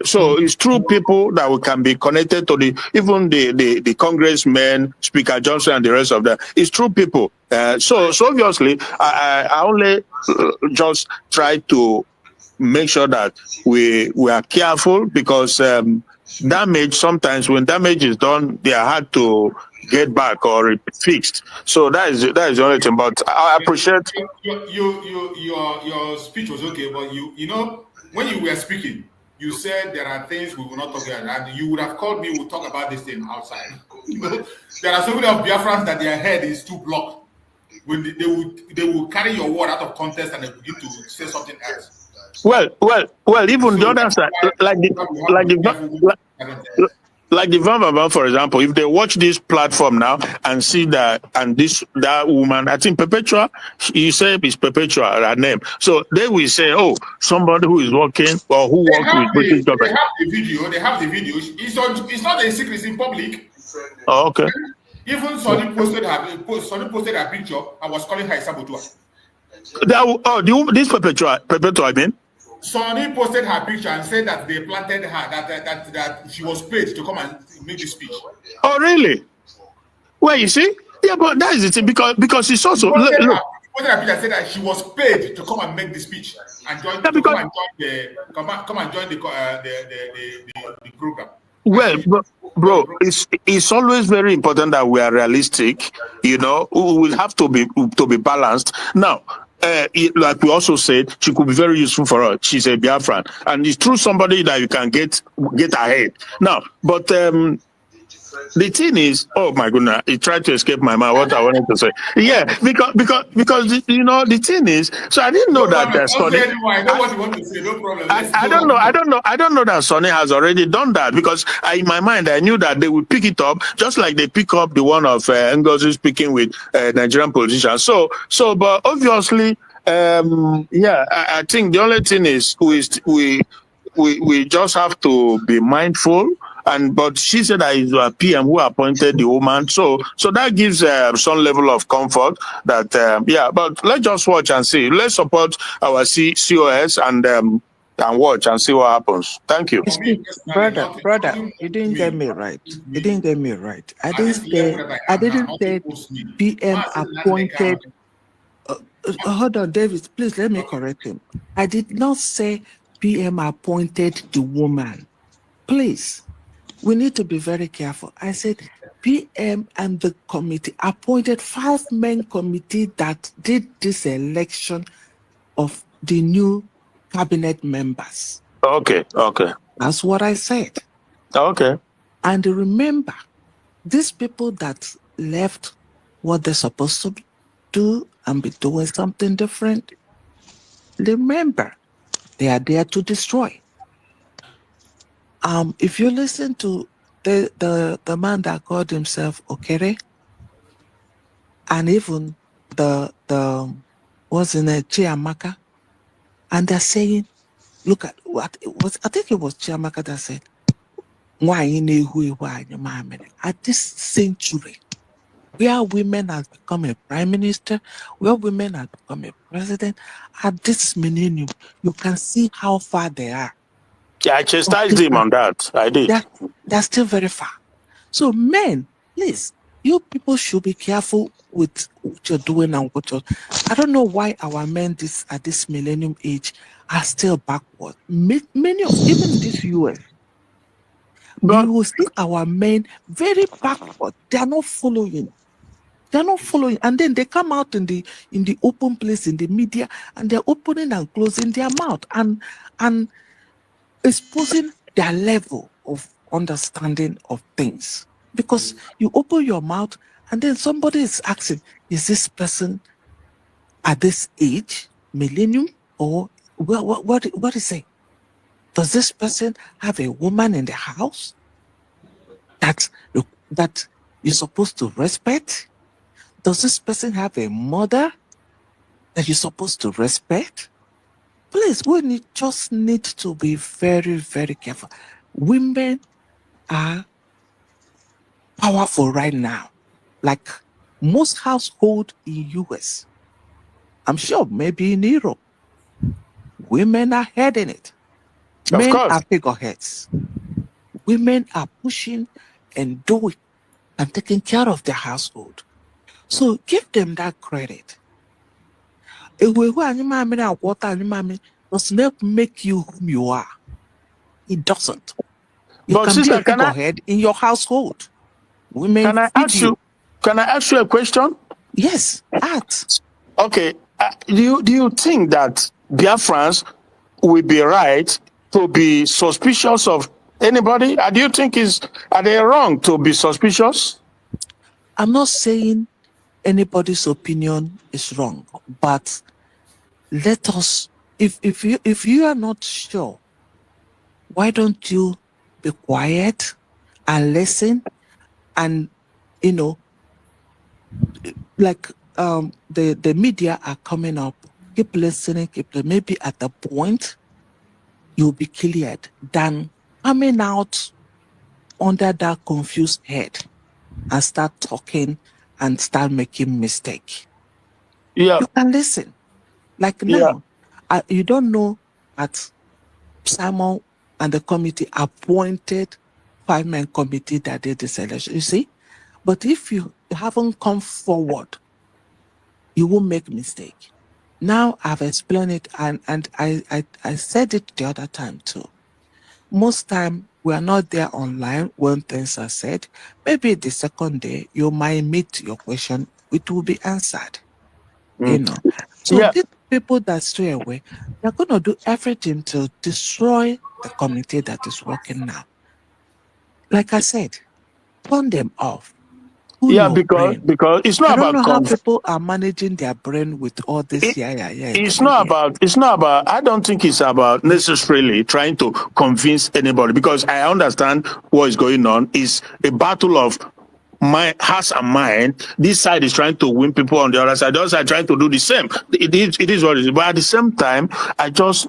So it's through people that we can be connected to even the congressmen, Speaker Johnson and the rest of them. It's through people. So obviously, I only just try to make sure that we are careful, because damage, sometimes when damage is done, they are hard to get back or fixed. So that is the only thing. But I appreciate your speech was okay, but when you were speaking, you said there are things we will not talk about, and you would have called me. We'll talk about this thing outside. There are so many of Biafrans that their head is too blocked. When they will carry your word out of context and they begin to say something else. Well, even the other side, like the Van, for example, if they watch this platform now and see that woman, I think Perpetua, you say it's Perpetua, her name. So they will say, oh, somebody who is working or who works with British government. They have the video. It's not a secret, it's in public. Oh, okay. Even Sonny posted her picture and was calling her a saboteur. This Perpetua, I mean. Sonny posted her picture and said that they planted her, that she was paid to come and make this speech. Oh, really? Well, you see? Yeah, but that is the thing, because it's also... Posted her picture and said that she was paid to come and make the speech and come and join the program. Well, bro, it's always very important that we are realistic. We will have to be balanced. Now, like we also said, she could be very useful for us. She's a Biafran, and it's through somebody that you can get ahead. Now, but The thing is, oh my goodness, it tried to escape my mind what I wanted to say. Yeah, because you know the thing is, so I didn't know No that problem. Sonny. I know what you want to say. No problem. Let's I go don't know. on. I don't know that Sonny has already done that because in my mind I knew that they would pick it up just like they pick up the one of NGOZI speaking with Nigerian politicians. But obviously, yeah, I think the only thing is we just have to be mindful. But she said that it's a PM who appointed the woman, so that gives some level of comfort. That yeah, but let's just watch and see. Let's support our COS and watch and see what happens. Thank you. Brother, you didn't get me right. You didn't get me right. I didn't say PM appointed. Hold on, David, please let me correct him. I did not say PM appointed the woman. Please, we need to be very careful. I said PM and the committee appointed 5-man committee that did this election of the new cabinet members. Okay. That's what I said. Okay. And remember, these people that left what they're supposed to do and be doing something different, remember, they are there to destroy. If you listen to the man that called himself Okere, and even the what's in it, Chiamaka, and they're saying, look at what it was. I think it was Chiamaka that said, at this century, where women have become a prime minister, where women have become a president, at this millennium, you can see how far they are. Yeah, I chastised him on that. I did. They're still very far. So men, please, you people should be careful with what you're doing and what you're... I don't know why our men at this millennium age are still backward. Many of, even this US, we will see our men very backward. They are not following. And then they come out in the open place, in the media, and they're opening and closing their mouth and exposing their level of understanding of things. Because you open your mouth and then somebody is asking, is this person at this age, millennium, or what is it? Does this person have a woman in the house that you're supposed to respect? Does this person have a mother that you're supposed to respect? Please, we just need to be very, very careful. Women are powerful right now. Like most households in US, I'm sure maybe in Europe, women are heading it. Men are figureheads. Women are pushing and doing and taking care of their household. So give them that credit. Does not make you whom you are. It doesn't. You can be a figurehead in your household. Women can I ask you a question? Yes, ask. Okay. Do you think that Biafrans will be right to be suspicious of anybody? Do you think are they wrong to be suspicious? I'm not saying anybody's opinion is wrong, but let us, if you are not sure, why don't you be quiet and listen? And like the media are coming up, keep listening, maybe at the point you'll be cleared than coming out under that confused head and start talking and start making mistake. Yeah, you can listen. Like now, you don't know that Simon and the committee appointed 5-man committee that did this election. You see, but if you haven't come forward, you will make mistake. Now I've explained it, and I said it the other time too. Most time we are not there online when things are said. Maybe the second day you might meet your question, it will be answered. So these people that stray away, they're going to do everything to destroy the committee that is working now. Like I said, turn them off. Who Yeah, no because brain? it's I not don't know about how people are managing their brain with all this. it's not about. I don't think it's about necessarily trying to convince anybody, because I understand what is going on. It's a battle of hearts and mind. This side is trying to win people on the other side. The other side trying to do the same. It is what it is. But at the same time, I just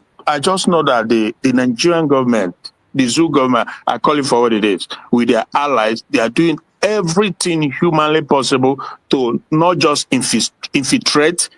know that the Nigerian government, the zoo government, I call it for what it is, with their allies, they are doing everything humanly possible to not just infiltrate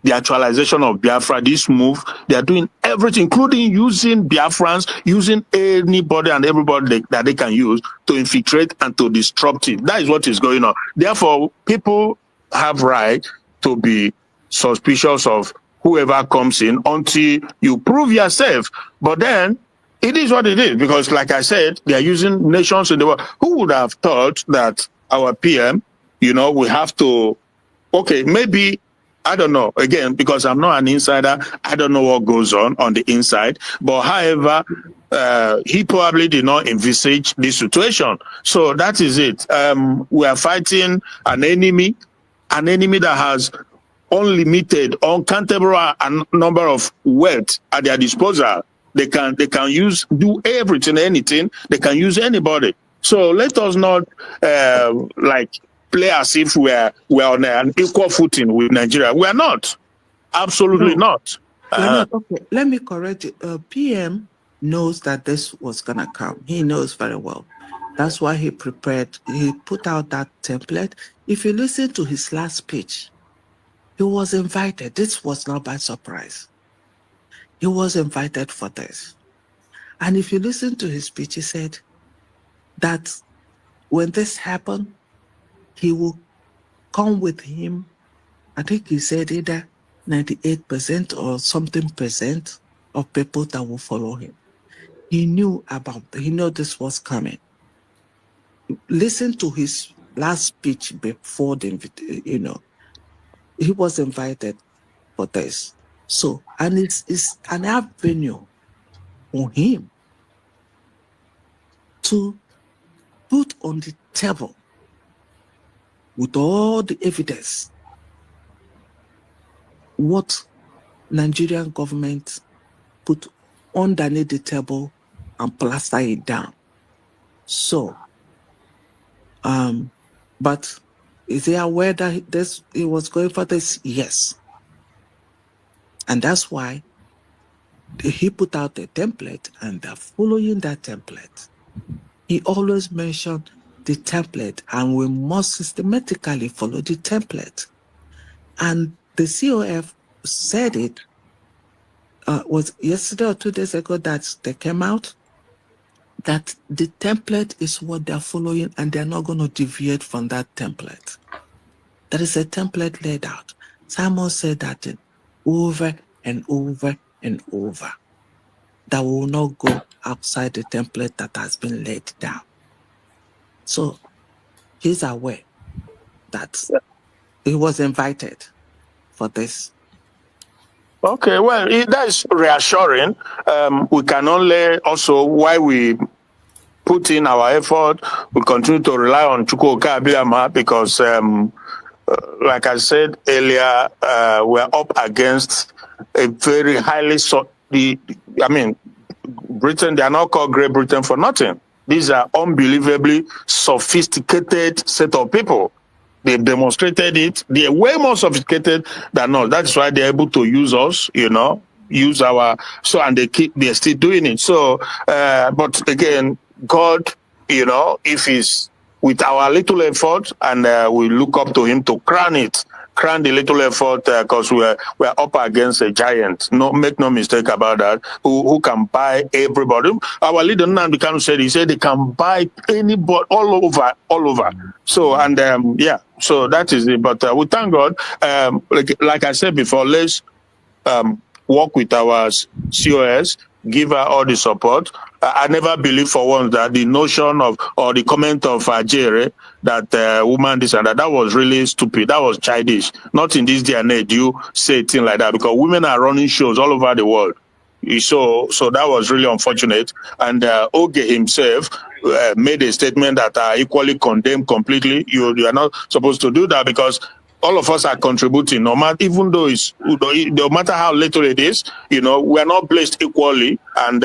the actualization of Biafra. This move, they are doing everything, including using Biafrans, using anybody and everybody that they can use to infiltrate and to disrupt it. That is what is going on. Therefore, people have right to be suspicious of whoever comes in until you prove yourself. But then, it is what it is, because like I said, they are using nations in the world. Who would have thought that our PM, we have to, okay, maybe, I don't know, again, because I'm not an insider, I don't know what goes on the inside. But however, he probably did not envisage this situation. So that is it. We are fighting an enemy that has unlimited, uncountable number of wealth at their disposal. They can do everything, anything. They can use anybody. So let us not play as if we're on an equal footing with Nigeria. We are not. Absolutely not. Okay, let me correct you. PM knows that this was going to come. He knows very well. That's why he prepared. He put out that template. If you listen to his last speech, he was invited. This was not by surprise. He was invited for this. And if you listen to his speech, he said that when this happened, he will come with him. I think he said either 98% or something percent of people that will follow him. He knew this was coming. Listen to his last speech before the, he was invited for this. So, and it's an avenue for him to put on the table with all the evidence what Nigerian government put underneath the table and plaster it down. So, but is he aware that he was going for this? Yes. And that's why he put out a template, and they're following that template. He always mentioned the template, and we must systematically follow the template. And the COF said it, was yesterday or 2 days ago that they came out, that the template is what they're following, and they're not going to deviate from that template. There is a template laid out. Simon said that over and over and over, that will not go outside the template that has been laid down. So he's aware that he was invited for this. Okay, well, that is reassuring. We can only also, while we put in our effort, we continue to rely on Chukwuka Abiyama, because like I said earlier, we're up against a very highly Britain, they are not called Great Britain for nothing. These are unbelievably sophisticated set of people. They've demonstrated it. They're way more sophisticated than us. That's why they're able to use us, use our, and they're still doing it. So, but again, God, if he's with our little effort, and we look up to him to crown the little effort, because we're up against a giant. Make no mistake about that. Who can buy everybody? Our leader Nnamdi Kanu said, they can buy anybody all over. So, and so that is it. But we thank God. Like I said before, let's work with our COS, give her all the support. I never believed for once that the notion of, or the comment of Jere, that woman this and that was really stupid. That was childish. Not in this day and age you say a thing like that, because women are running shows all over the world. So that was really unfortunate. And Oge himself, made a statement that I equally condemn completely. You are not supposed to do that, because all of us are contributing, no matter, even though it's, no matter how little it is, we are not placed equally. And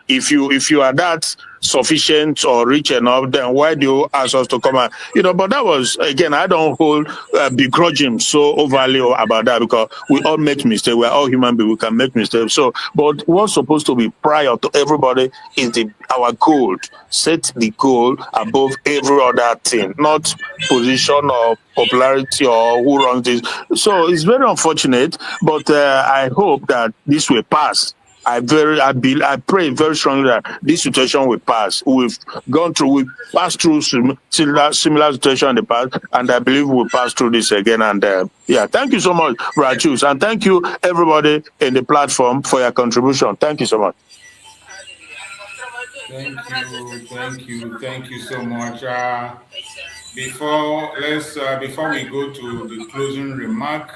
if you are that sufficient or rich enough, then why do you ask us to come out? But that was, again, I don't hold begrudging so overly about that, because we all make mistakes. We're all human beings. We can make mistakes. So, but what's supposed to be prior to everybody is our goal. Set the goal above every other thing, not position or popularity or who runs this. So it's very unfortunate, but I hope that this will pass. I pray very strongly that this situation will pass. We've passed through similar situation in the past, and I believe we'll pass through this again. And thank you so much, Rachus, and thank you everybody in the platform for your contribution. Thank you so much. Thank you so much. Before we go to the closing remark,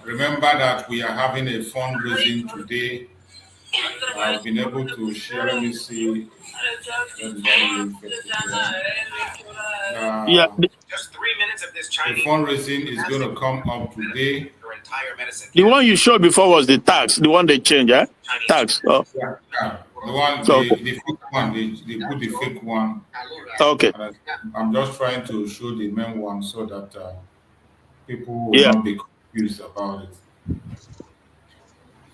remember that we are having a fundraising today. I've been able to share. Let me see. Just 3 minutes of this Chinese. The fundraising is going to come up today. The one you showed before was the tax. The one they changed, yeah? Tax. Oh. Yeah. The one, the fake one. They put the fake one. Okay. I'm just trying to show the main one so that people will not be confused about it.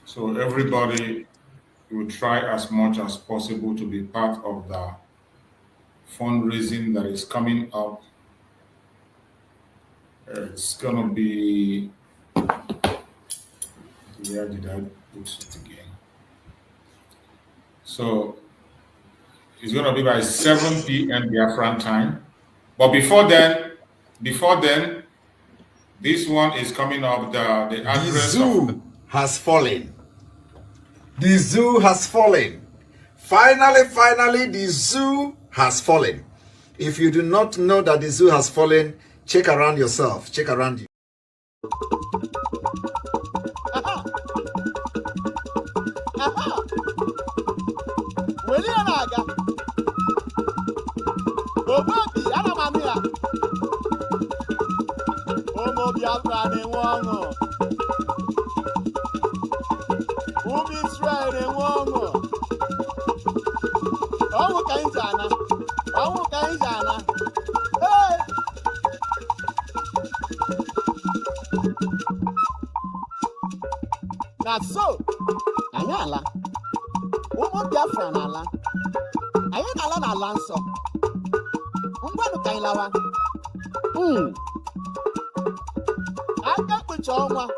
So everybody will try as much as possible to be part of the fundraising that is coming up. It's gonna be, where did I put it again? So it's gonna be by 7 p.m. Biafran time. But before then, this one is coming up. The address. The zoo has fallen. The zoo has fallen. Finally, the zoo has fallen. If you do not know that the zoo has fallen, check around yourself. Check around you. So, Ayala, Umu Biafra Nala, Ayala Nalanso, Umbano Kailawa, I can't put your one.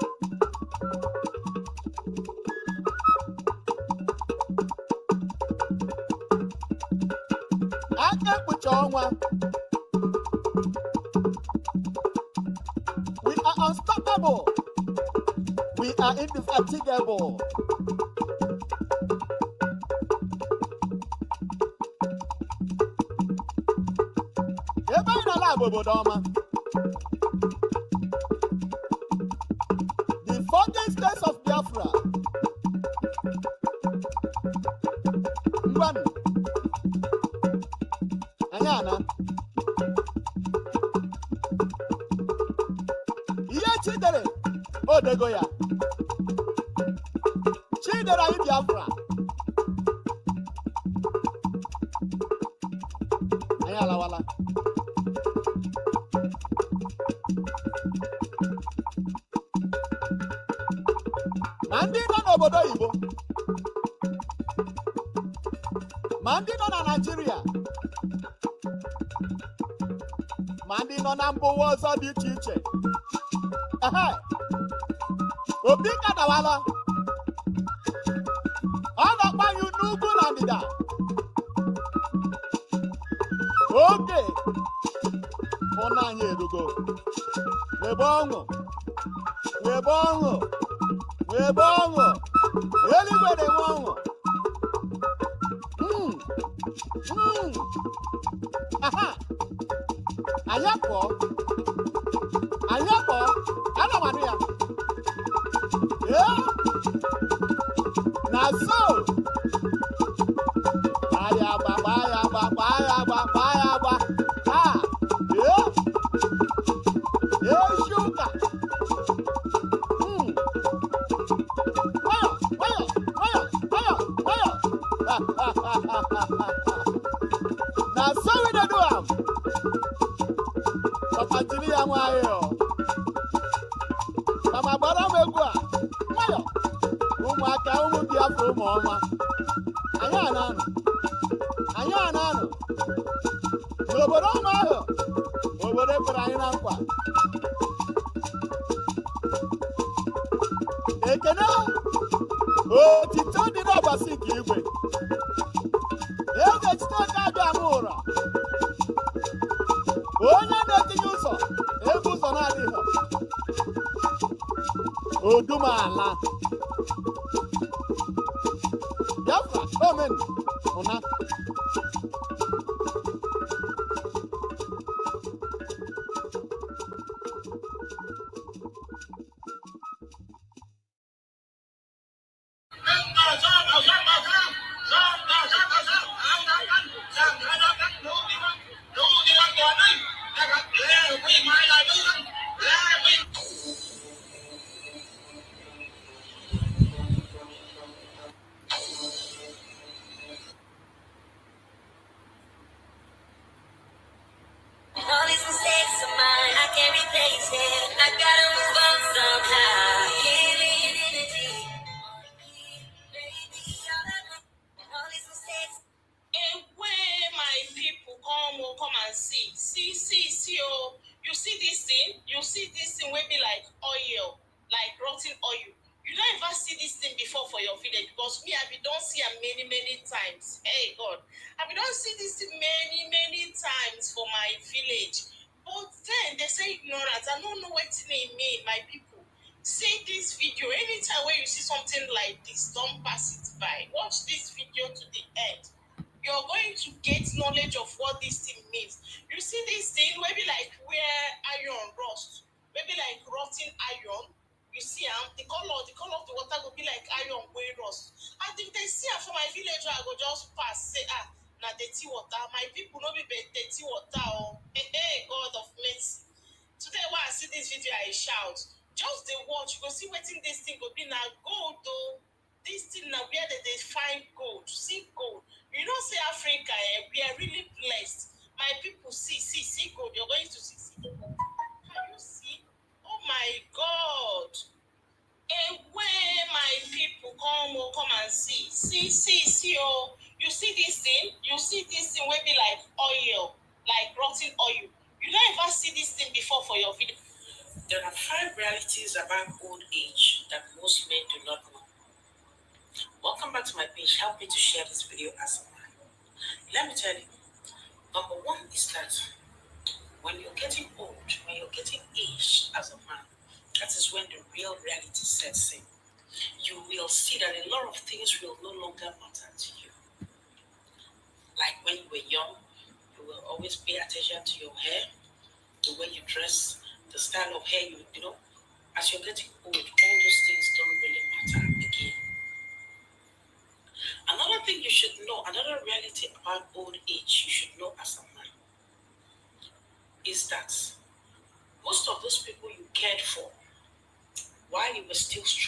I can't put your one. We are unstoppable. We are indefatigable. The 14 states of Biafra. One. Ayana. Chidere. Oh, de Goya. Chidera in Biafra. Ayala wala. Mandino n'obodo Igbo. Mandino na Nigeria. Mandino na mba ụwa ọzọ dị iche iche. Obi kadawala. Ọ na-akpanyụ n'ugwu na ndịda. Oge ụna anyị erugo. Webe ọṅụ. Webe ọṅụ. Webe ọṅụ. Eluigwe na-enwe ọṅụ. Ayakọ. Ayakọ. Ana m anụ ya. Na so. Baya. jiri ya nwayọọ. Kama gbara m egwu a, nwayọọ. Ụmụaka, ụmụ Biafra, ụmụ ọma. Anyị a na-anọ. Anyị a na-anọ. N'obodo ọma ahụ, obodo kwere anyị na nkwa. Ekene otito dị n'ọbasi nke igwe. Eze Chineke abịa m ụra. Onye na-etinye ụzọ ebe ụzọ na-adịghị. Odumala. Biafra, omen, ụna. All these mistakes of mine, I can't replace it. I gotta move on somehow. Alien energy. Baby, all these mistakes. Away, my people, come and see. See, oh. You see this thing? Will be like oil, like rotten oil. You don't ever see this thing before for your village because me, I don't see it many times. Hey, God. I don't see this thing many times for my village. But then they say ignorance. I don't know what they mean, my people. See this video. Anytime when you see something like this, don't pass it by. Watch this video to the end. You're going to get knowledge of what this thing means. You see this thing, maybe like where iron rust, maybe like rotten iron. You see, the color of the water will be like iron way rust. And if they see for my village, I go just pass, say, now dirty water. My people no be dirty water. Oh, hey, God of mercy. Today, when I see this video, I shout. Just the watch, you go see what this thing will be now gold, though. This thing now where they find gold. See gold. You know, say Africa, we are really blessed. My people see gold. You're going to see gold. Can you see? Oh my God. Away, my people, come and see. See, oh. You see this thing? Will be like oil, like rotten oil. You don't ever see this thing before for your video. There are 5 realities about old age that most men do not know. Welcome back to my page. Help me to share this video as a man. Let me tell you, number 1 is that when you're getting old, when you're getting aged as a man, that is when the real reality sets in. You will see that a lot of things will no longer matter to you. Like when you were young, you will always pay attention to your hair, the way you dress, the style of hair you know. As you're getting old, all those things don't really matter again. Another thing you should know, another reality about old age you should know as a man, is that most of those people you cared for while you were still strong,